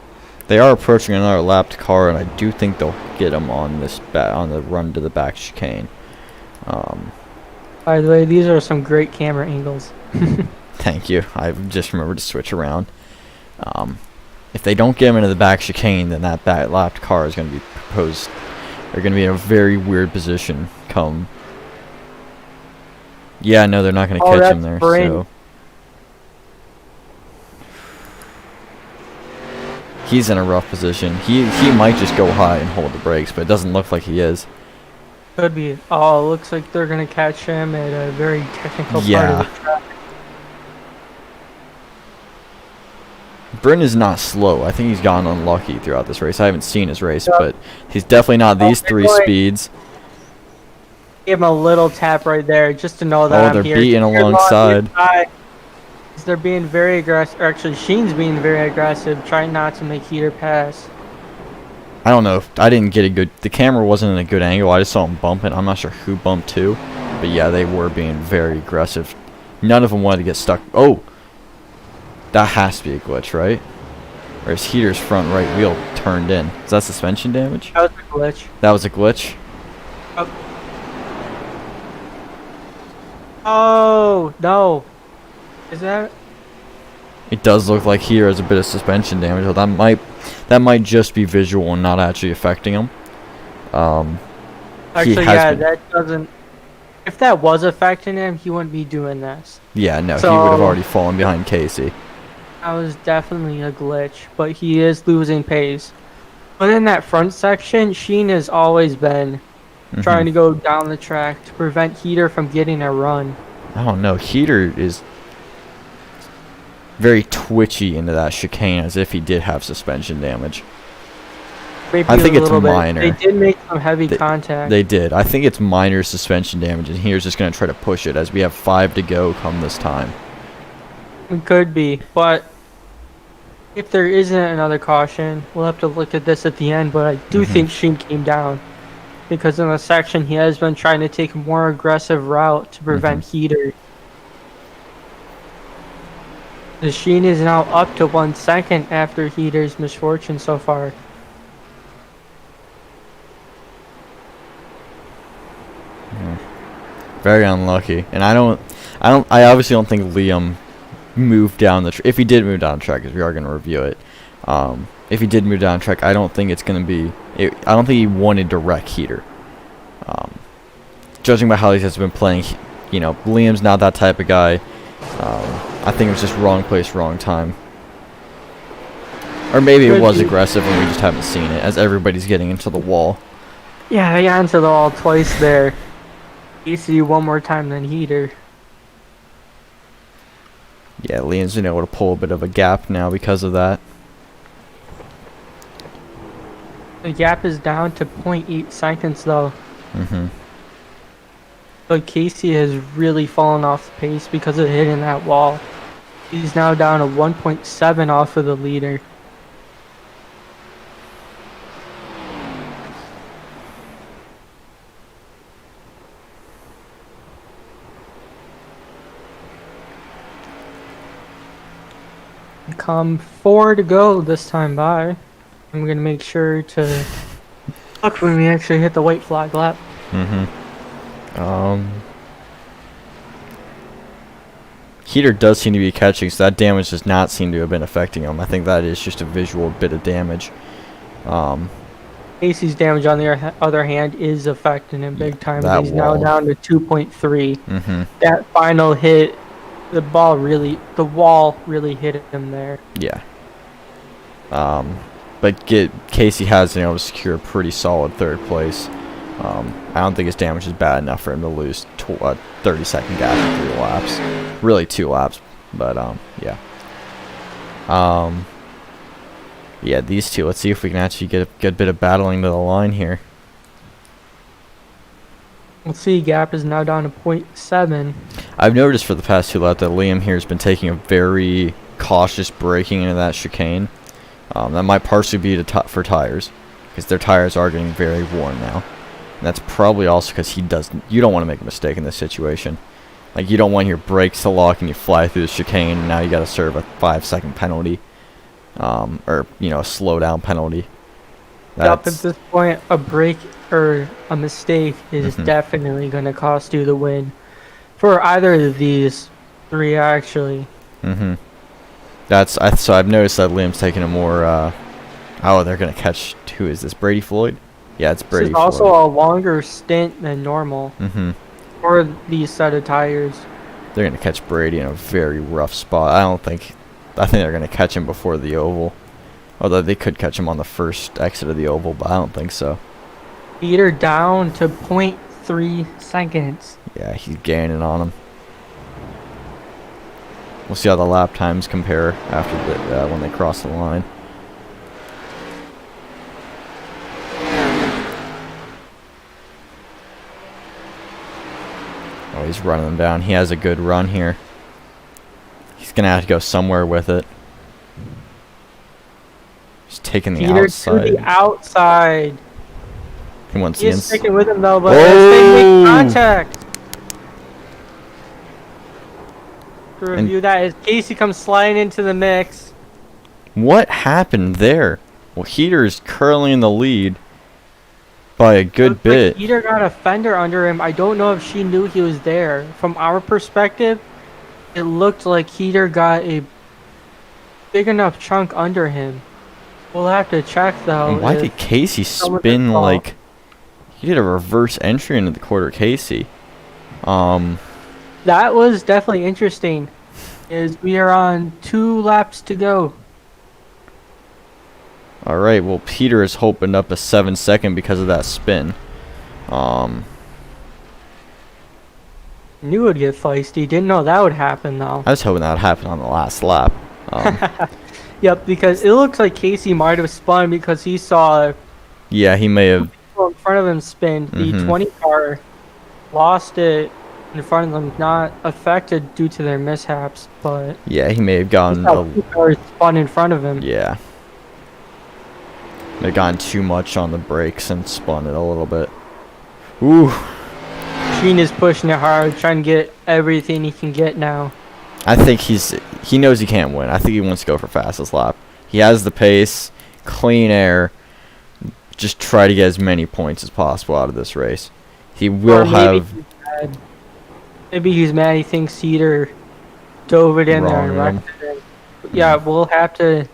They are approaching another lapped car, and I do think they'll get him on this on the run to the back chicane. By the way, these are some great camera angles. Thank you. I've just remembered to switch around. If they don't get him into the back chicane, then that back lapped car is going to be proposed. They're going to be in a very weird position come. Yeah, no, they're not going to catch him there. So he's in a rough position. He might just go high and hold the brakes, but it doesn't look like he is. Could be. Oh, it looks like they're going to catch him at a very technical part of the track. Bryn is not slow. I think he's gotten unlucky throughout this race. I haven't seen his race, but he's definitely not these three speeds. Give him a little tap right there just to know that Oh, I'm they're here. beating You're alongside. They're being very aggressive. Or actually, Sheen's being very aggressive, trying not to make Heater pass. I don't know if I didn't get a good. The camera wasn't in a good angle. I just saw him bumping. I'm not sure who bumped to, but yeah, they were being very aggressive. None of them wanted to get stuck. Oh, that has to be a glitch, right? Or his Heater's front right wheel turned in. Is that suspension damage? That was a glitch. That was a glitch. Oh no! Is that? It does look like Heater has a bit of suspension damage. So that might just be visual and not actually affecting him. Actually, yeah, that doesn't. If that was affecting him, he wouldn't be doing this. Yeah, no, he So- would have already fallen behind Casey. That was definitely a glitch, but he is losing pace. But in that front section, Sheen has always been trying to go down the track to prevent Heater from getting a run. I don't know. Heater is very twitchy into that chicane as if he did have suspension damage. Maybe I think a it's little bit. minor. They did make some heavy contact. They did. I think it's minor suspension damage, and Heater's just going to try to push it as we have 5 to go come this time. It could be, but if there isn't another caution, we'll have to look at this at the end, but I do think Sheen came down. Because in the section, he has been trying to take a more aggressive route to prevent Heater. The Sheen is now up to 1 second after Heater's misfortune so far. Very unlucky. And I obviously don't think Liam moved down the if he did move down the track, because we are going to review it. If he did move down the track, I don't think it's going to be I don't think he wanted to wreck Heater. Judging by how he has been playing, you know, Liam's not that type of guy. I think it was just wrong place, wrong time. Or maybe it was aggressive and we just haven't seen it, as everybody's getting into the wall. Yeah, they got into the wall twice there. ECU one more time than Heater. Yeah, Liam's been able to pull a bit of a gap now because of that. The gap is down to 0.8 seconds though. But Casey has really fallen off the pace because of hitting that wall. He's now down to 1.7 off of the leader. Come 4 to go this time by. I'm gonna make sure to look when we actually hit the white flag lap. Heater does seem to be catching, so that damage does not seem to have been affecting him. I think that is just a visual bit of damage. Casey's damage, on the other hand, is affecting him big time. That He's now wall. down to 2.3. That final hit, the wall really hit him there. Yeah. But Casey has been able to secure a pretty solid 3rd place. I don't think his damage is bad enough for him to lose a 30-second gap in 3 laps. Really 2 laps, but yeah. Yeah, these two. Let's see if we can actually get a good bit of battling to the line here. We'll see, gap is now down to 0.7. I've noticed for the past 2 laps that Liam here has been taking a very cautious braking into that chicane. That might partially be for tires, because their tires are getting very worn now. And that's probably also because you don't want to make a mistake in this situation. Like, you don't want your brakes to lock and you fly through the chicane, and now you got to serve a 5-second penalty. Or, you know, a slowdown penalty. Up at this point, a break or a mistake is definitely going to cost you the win. For either of these 3, actually. So I've noticed that Liam's taking a more, oh, they're going to catch, who is this, Brady Floyd? Yeah, it's Brady Floyd. This is also a longer stint than normal for these set of tires. They're going to catch Brady in a very rough spot. I think they're going to catch him before the oval. Although they could catch him on the first exit of the oval, but I don't think so. Heater down to 0.3 seconds. Yeah, he's gaining on him. We'll see how the lap times compare after when they cross the line. Oh, he's running them down. He has a good run here. He's going to have to go somewhere with it. He's taking the Heater outside. to the outside. He wants He the is inside. sticking with him though, but Oh! they make contact. To review that, as Casey comes sliding into the mix. What happened there? Well, Heater is currently in the lead by a good Looks like bit. Heater got a fender under him. I don't know if she knew he was there. From our perspective, it looked like Heater got a big enough chunk under him. We'll have to check though. And why if did Casey someone spin could call. like... He did a reverse entry into the quarter Casey. That was definitely interesting. Is we are on 2 laps to go. Alright, well, Peter has opened up a 7-second because of that spin. Knew it would get feisty. Didn't know that would happen though. I was hoping that would happen on the last lap. Yep, because it looks like Casey might have spun because he saw Yeah, he may have... people in front of him spin. The Mhm. 20 car lost it in front of them, not affected due to their mishaps, but Yeah, he may have gotten... how 2 cars spun in front of him. Yeah. They've gotten too much on the brakes and spun it a little bit. Ooh. Sheen is pushing it hard, trying to get everything he can get now. I think he knows he can't win. I think he wants to go for fastest lap. He has the pace, clean air. Just try to get as many points as possible out of this race. He will Or have... Maybe he's mad he thinks Cedar dove it in there and Wrong wrecked it. Yeah, we'll have to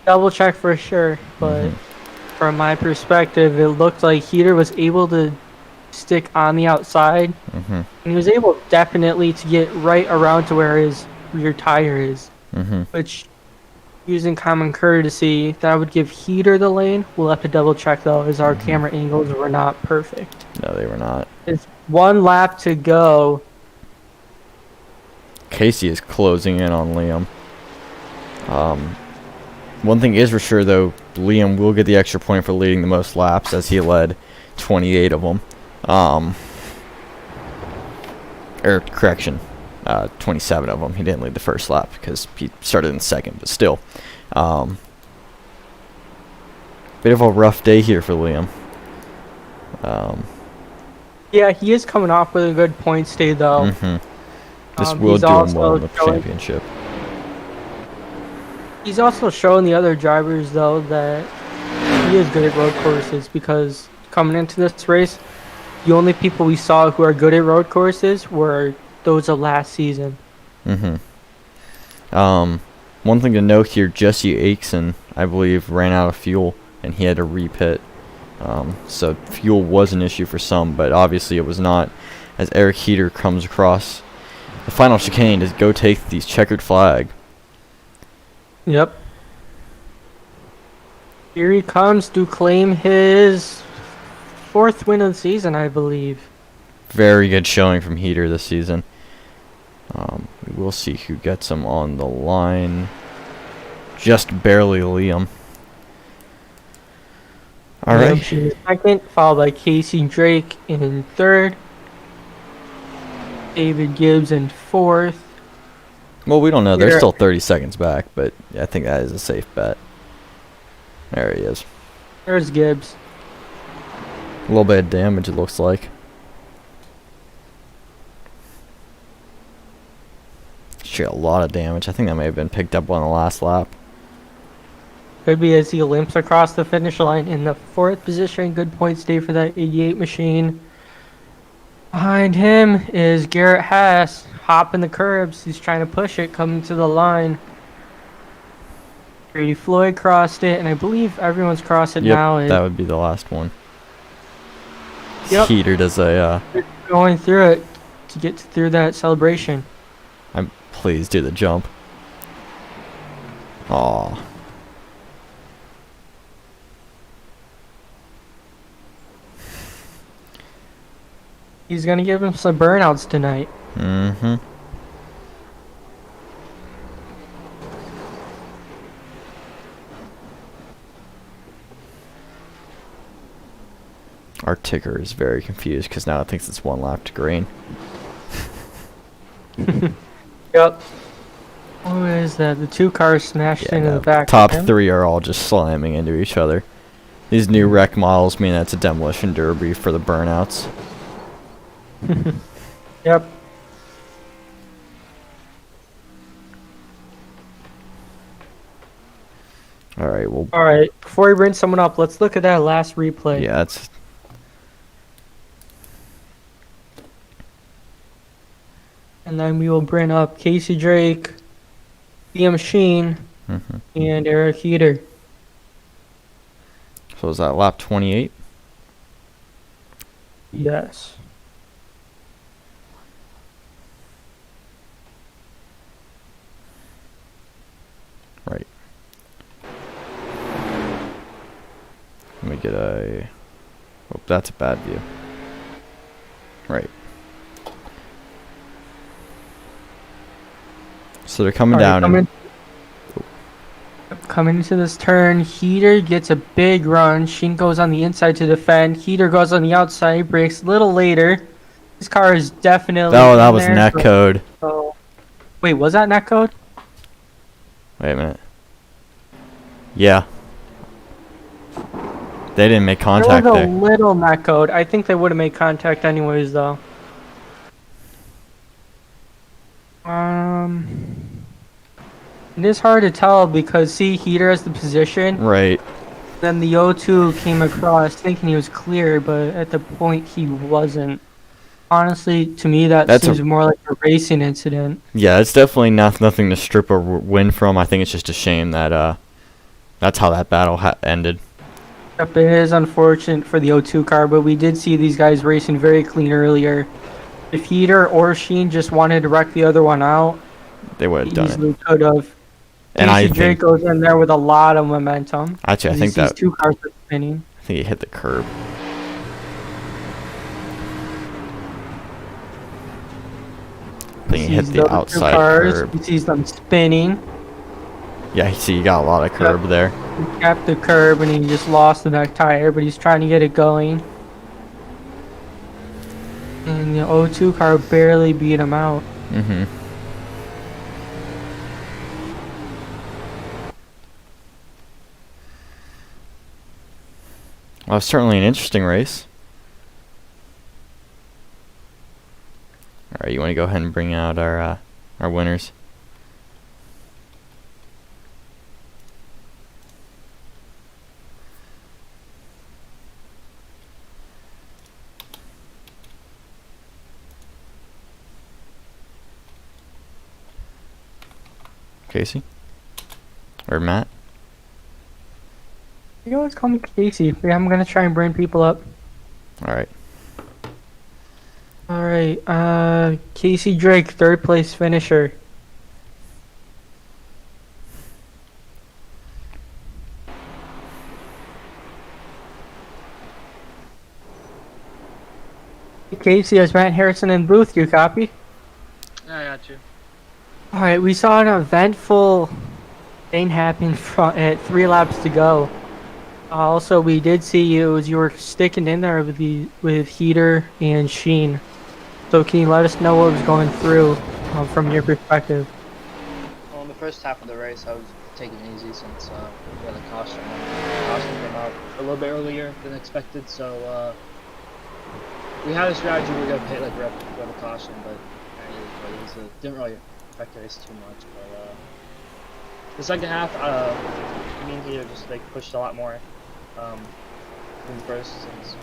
double check for sure, but from my perspective, it looked like Heater was able to stick on the outside, and he was able definitely to get right around to where his rear tire is, which, using common courtesy, that would give Heater the lane. We'll have to double check though, as our camera angles were not perfect. No, they were not. It's 1 lap to go. Casey is closing in on Liam. One thing is for sure, though, Liam will get the extra point for leading the most laps, as he led 28 of them. Or, correction, 27 of them. He didn't lead the first lap because he started in second, but still. Bit of a rough day here for Liam. Yeah, he is coming off with a good point stay though. This will he's do him also well in the showing- championship. He's also showing the other drivers though that he is good at road courses, because coming into this race, the only people we saw who are good at road courses were those of last season. One thing to note here, Jesse Aitken, I believe, ran out of fuel and he had to repit. So fuel was an issue for some, but obviously it was not, as Eric Heater comes across the final chicane to go take the checkered flag. Yep. Here he comes to claim his 4th win of the season, I believe. Very good showing from Heater this season. We will see who gets him on the line. Just barely Liam. Alright. Liam in 2nd, followed by Casey Drake in 3rd. David Gibbs in 4th. Well, we don't know. They're Here- still 30 seconds back, but I think that is a safe bet. There he is. There's Gibbs. A little bit of damage, it looks like. She got a lot of damage. I think that may have been picked up on the last lap. Could be, as he limps across the finish line in the 4th position. Good point stay for that 88 machine. Behind him is Garrett Haas, hopping the curbs. He's trying to push it, coming to the line. Grady Floyd crossed it, and I believe everyone's crossed it now. Yep, that would be the last one. Yep. Heater does a, Going through it to get through that celebration. please do the jump. Aw. He's gonna give him some burnouts tonight. Our ticker is very confused because now it thinks it's 1 lap to green. Yep. What is that? The two cars smashed into the back. top of him. 3 are all just slamming into each other. These new wreck models mean that's a demolition derby for the burnouts. Yep. All right, well, All right. Before we bring someone up, let's look at that last replay. yeah, it's And then we will bring up Casey Drake, Liam Sheen, mhm. and Eric Heater. So is that lap 28? Yes. Right. Let me get a... Oh, that's a bad view. Right. So they're coming down. Coming into this turn, Heater gets a big run. Sheen goes on the inside to defend. Heater goes on the outside, breaks a little later. This car is definitely. Oh, that in was there, net code. So, wait, was that netcode? Wait a minute. Yeah. They didn't make contact There was a there. little netcode. I think they would have made contact anyways, though. It is hard to tell because see, Heater has the position. Right. Then the O2 came across thinking he was clear, but at the point he wasn't. Honestly, to me, that seems more like a racing incident. Yeah, it's definitely nothing to strip or win from. I think it's just a shame that that's how that battle ended. Yep, it is unfortunate for the O2 car, but we did see these guys racing very clean earlier. If Heater or Sheen just wanted to wreck the other one out, They would have done easily it. could have. And I Drake think goes in there with a lot of momentum. actually, I think these that two cars are spinning. I think he hit the curb. I think he hit the outside curb. He sees them spinning. Yeah, see, you got a lot of curb there. He capped the curb and he just lost the back tire, but he's trying to get it going. And the O2 car barely beat him out. Mm-hmm. Well, it's certainly an interesting race. All right, you want to go ahead and bring out our winners? Casey? Or Matt? You always call me Casey. Yeah, I'm gonna try and bring people up. Alright. Alright, Casey Drake, third place finisher. Casey, has Matt Harrison in booth, you copy? I got you. Alright, we saw an eventful thing happen at 3 laps to go. Also, we did see you were sticking in there with Heater and Sheen. So can you let us know what was going through from your perspective? Well, in the first half of the race, I was taking it easy since we had a caution. The caution came out a little bit earlier than expected, so we had a strategy we were going to pit like rev a caution, but didn't really affect the race too much. But the second half, me and Heater just like pushed a lot more. In the first, since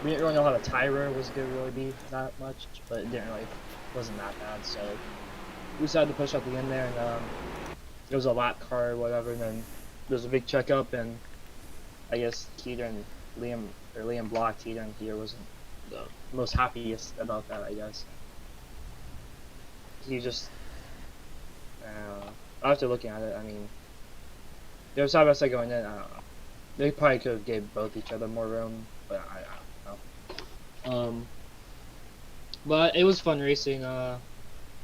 we didn't really know how the tire was going to really be that much, but it wasn't that bad, so we decided to push at the end there, and it was a lap car or whatever, and then there was a big checkup, and I guess Heater and Liam blocked Heater, and Heater wasn't the most happiest about that, I guess. He just, after looking at it, I mean, they were side by side going in, I don't know. They probably could have gave both each other more room, but I don't know. But it was fun racing,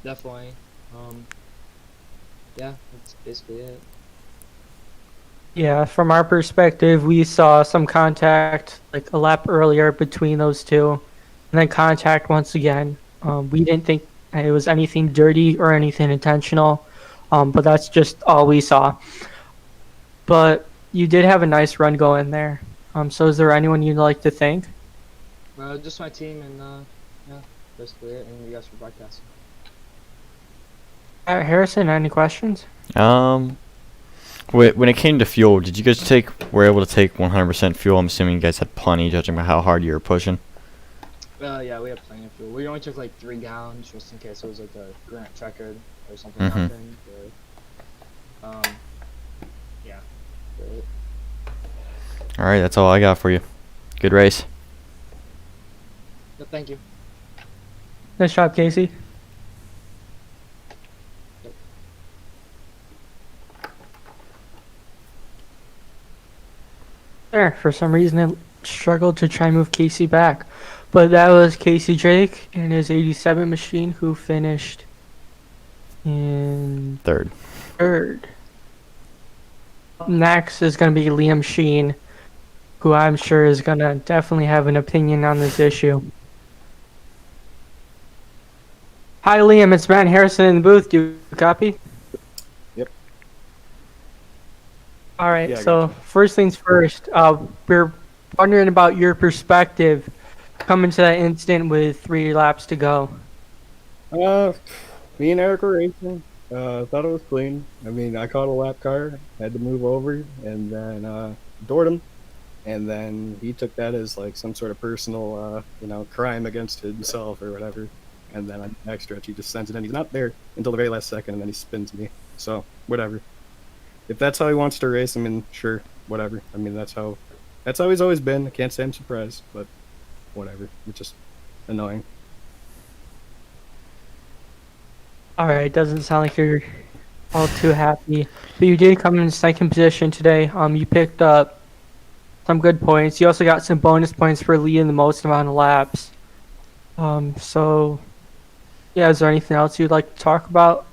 definitely. Yeah, that's basically it. Yeah, from our perspective, we saw some contact like a lap earlier between those two, and then contact once again. We didn't think it was anything dirty or anything intentional. But that's just all we saw. But you did have a nice run going there. So is there anyone you'd like to thank? Just my team and yeah, basically it, and you guys for broadcasting. Harrison, any questions? When it came to fuel, did you guys were able to take 100% fuel? I'm assuming you guys had plenty, judging by how hard you were pushing. Yeah, we had plenty of fuel. We only took like 3 gallons just in case it was like a Grant record or something Mhm. happened. But, yeah. All right, that's all I got for you. Good race. But thank you. Nice job, Casey. There, for some reason it struggled to try and move Casey back. But that was Casey Drake and his 87 machine who finished in Third. third. Up next is going to be Liam Sheen, who I'm sure is going to definitely have an opinion on this issue. Hi, Liam. It's Matt Harrison in the booth. Do you copy? Yep. All right. Yeah, I So first things first, we're wondering about your perspective coming to that incident with 3 laps to go. Me and Eric were racing. Thought it was clean. I mean, I caught a lap car, had to move over, and then doored him. And then he took that as like some sort of personal, crime against himself or whatever. And then on the next stretch, he just sends it in. He's not there until the very last second, and then he spins me. So whatever. If that's how he wants to race, I mean, sure, whatever. I mean, that's how he's always been. I can't say I'm surprised, but whatever. It's just annoying. All right, doesn't sound like you're all too happy, but you did come in second position today. You picked up some good points. You also got some bonus points for leading the most amount of laps. So, yeah, is there anything else you'd like to talk about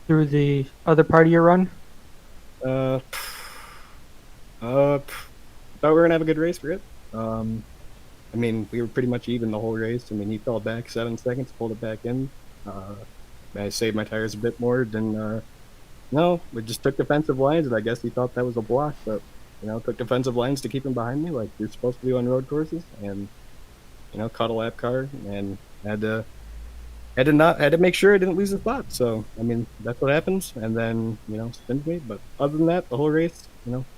through the other part of your run? Thought we were gonna have a good race for it. I mean, we were pretty much even the whole race. I mean, he fell back 7 seconds, pulled it back in. I saved my tires a bit more. Then, no, we just took defensive lines, and I guess he thought that was a block, but took defensive lines to keep him behind me, like you're supposed to do on road courses, and caught a lap car and had to make sure I didn't lose a spot. So I mean, that's what happens, and then spins me. But other than that, the whole race,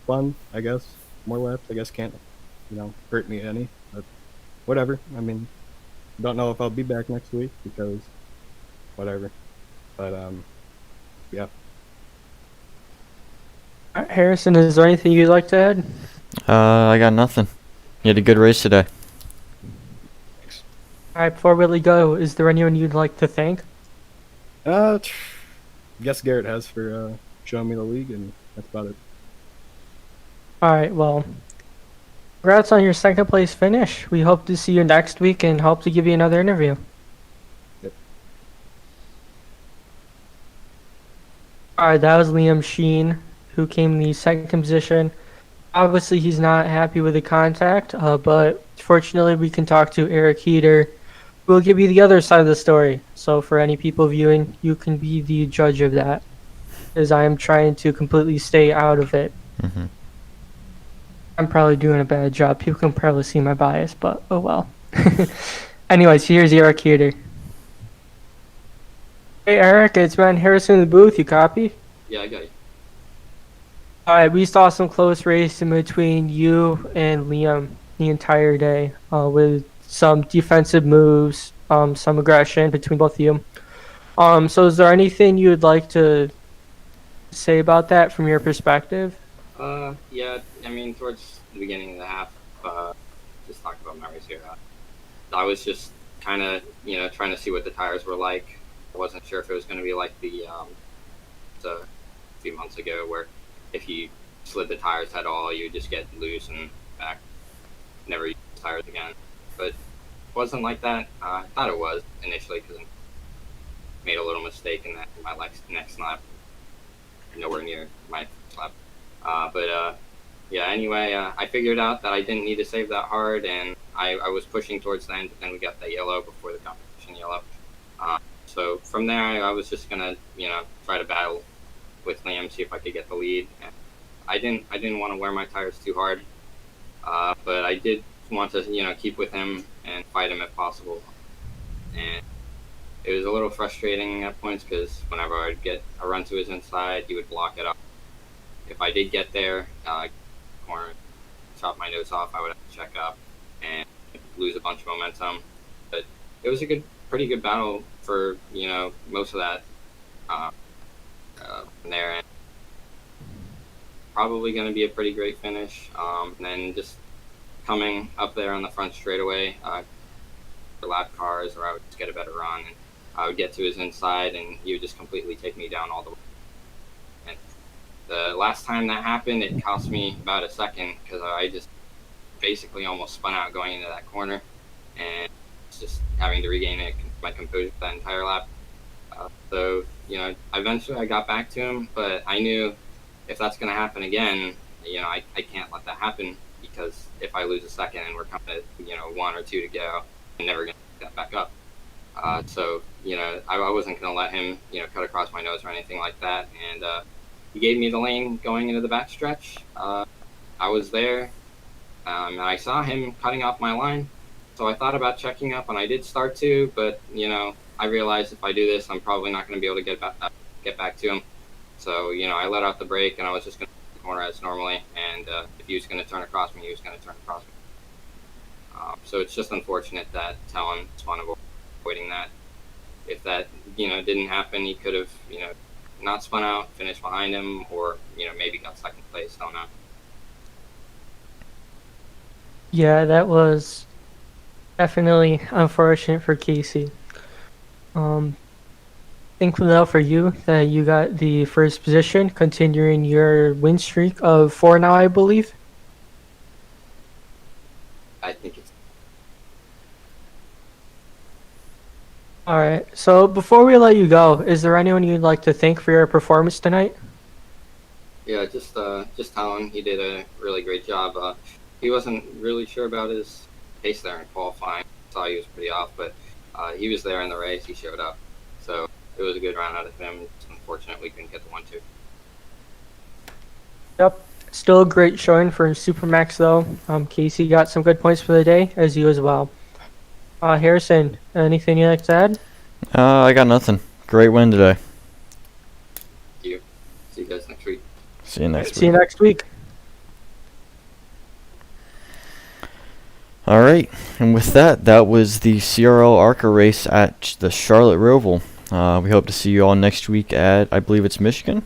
fun, I guess. More laps, I guess, can't hurt me any. But whatever. I mean, don't know if I'll be back next week because whatever. But yeah. Harrison, is there anything you'd like to add? I got nothing. You had a good race today. All right, before we go, is there anyone you'd like to thank? Guess Garrett has for showing me the league, and that's about it. All right, well, congrats on your second place finish. We hope to see you next week and hope to give you another interview. Yep. All right, that was Liam Sheen, who came in the second position. Obviously, he's not happy with the contact, but fortunately, we can talk to Eric Heater, who will give you the other side of the story. So for any people viewing, you can be the judge of that, as I am trying to completely stay out of it. Mm-hmm. I'm probably doing a bad job. People can probably see my bias, but oh well. Anyways, here's Eric Heater. Hey Eric, it's Matt Harrison in the booth. You copy? Yeah, I got you. Alright, we saw some close racing between you and Liam the entire day, with some defensive moves, some aggression between both of you. So is there anything you would like to say about that from your perspective? Yeah, I mean, towards the beginning of the half, just talk about my race here. I was just kind of, trying to see what the tires were like. I wasn't sure if it was going to be like a few months ago where if you slid the tires at all, you would just get loose and back, never use tires again. But it wasn't like that. I thought it was initially because I made a little mistake in my next lap, nowhere near my first lap. Yeah, anyway, I figured out that I didn't need to save that hard, and I was pushing towards the end, but then we got that yellow before the competition yellow. So from there, I was just gonna, try to battle with Liam, see if I could get the lead. And I didn't want to wear my tires too hard, but I did want to, keep with him and fight him if possible. And it was a little frustrating at points because whenever I'd get a run to his inside, he would block it up. If I did get there, corner, chop my nose off, I would have to check up and lose a bunch of momentum. But it was a pretty good battle for most of that there, and probably going to be a pretty great finish. And then just coming up there on the front straightaway for lap cars, or I would just get a better run, and I would get to his inside, and he would just completely take me down all the way. And the last time that happened, it cost me about a second because I just basically almost spun out going into that corner, and just having to regain my composure that entire lap. So eventually I got back to him, but I knew if that's going to happen again, I can't let that happen, because if I lose a second and we're coming at 1 or 2 to go, I'm never going to pick that back up. So I wasn't going to let him cut across my nose or anything like that, and he gave me the lane going into the back stretch. I was there, and I saw him cutting off my line, so I thought about checking up, and I did start to, but I realized if I do this, I'm probably not going to be able to get back to him. So I let out the brake, and I was just going to corner as normally, and if he was going to turn across me, he was going to turn across me. So it's just unfortunate that Talon spun avoiding that. If that didn't happen, he could have not spun out, finished behind him, or maybe got second place. Don't know. Yeah, that was definitely unfortunate for Casey. Thankfully though for you that you got the first position, continuing your win streak of 4 now, I believe. I think it's Alright, so before we let you go, is there anyone you'd like to thank for your performance tonight? yeah, just Talon. He did a really great job. He wasn't really sure about his pace there in qualifying. Saw he was pretty off, but he was there in the race. He showed up, so it was a good round out of him. It's unfortunate we couldn't get the 1-2. Yep, still a great showing for Supermax though. Casey got some good points for the day, as you as well. Harrison, anything you'd like to add? I got nothing. Great win today. Thank you. See you guys next week. See you next week. See you next week. All right, and with that, that was the CRL Arca race at the Charlotte Roval. We hope to see you all next week at, I believe it's Michigan.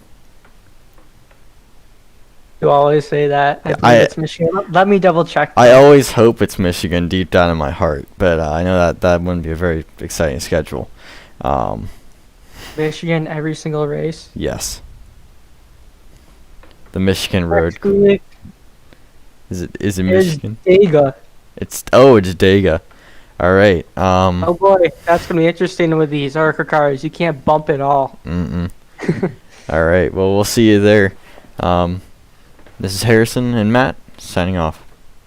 You always say that. I believe it's Michigan. Let me double check. I always hope it's Michigan deep down in my heart, but I know that wouldn't be a very exciting schedule. Michigan every single race. Yes. The Michigan Road. Next week Is it is Michigan? Dega. It's Dega. All right. Oh boy, that's gonna be interesting with these Arca cars. You can't bump it all. All right. Well, we'll see you there. This is Harrison and Matt signing off.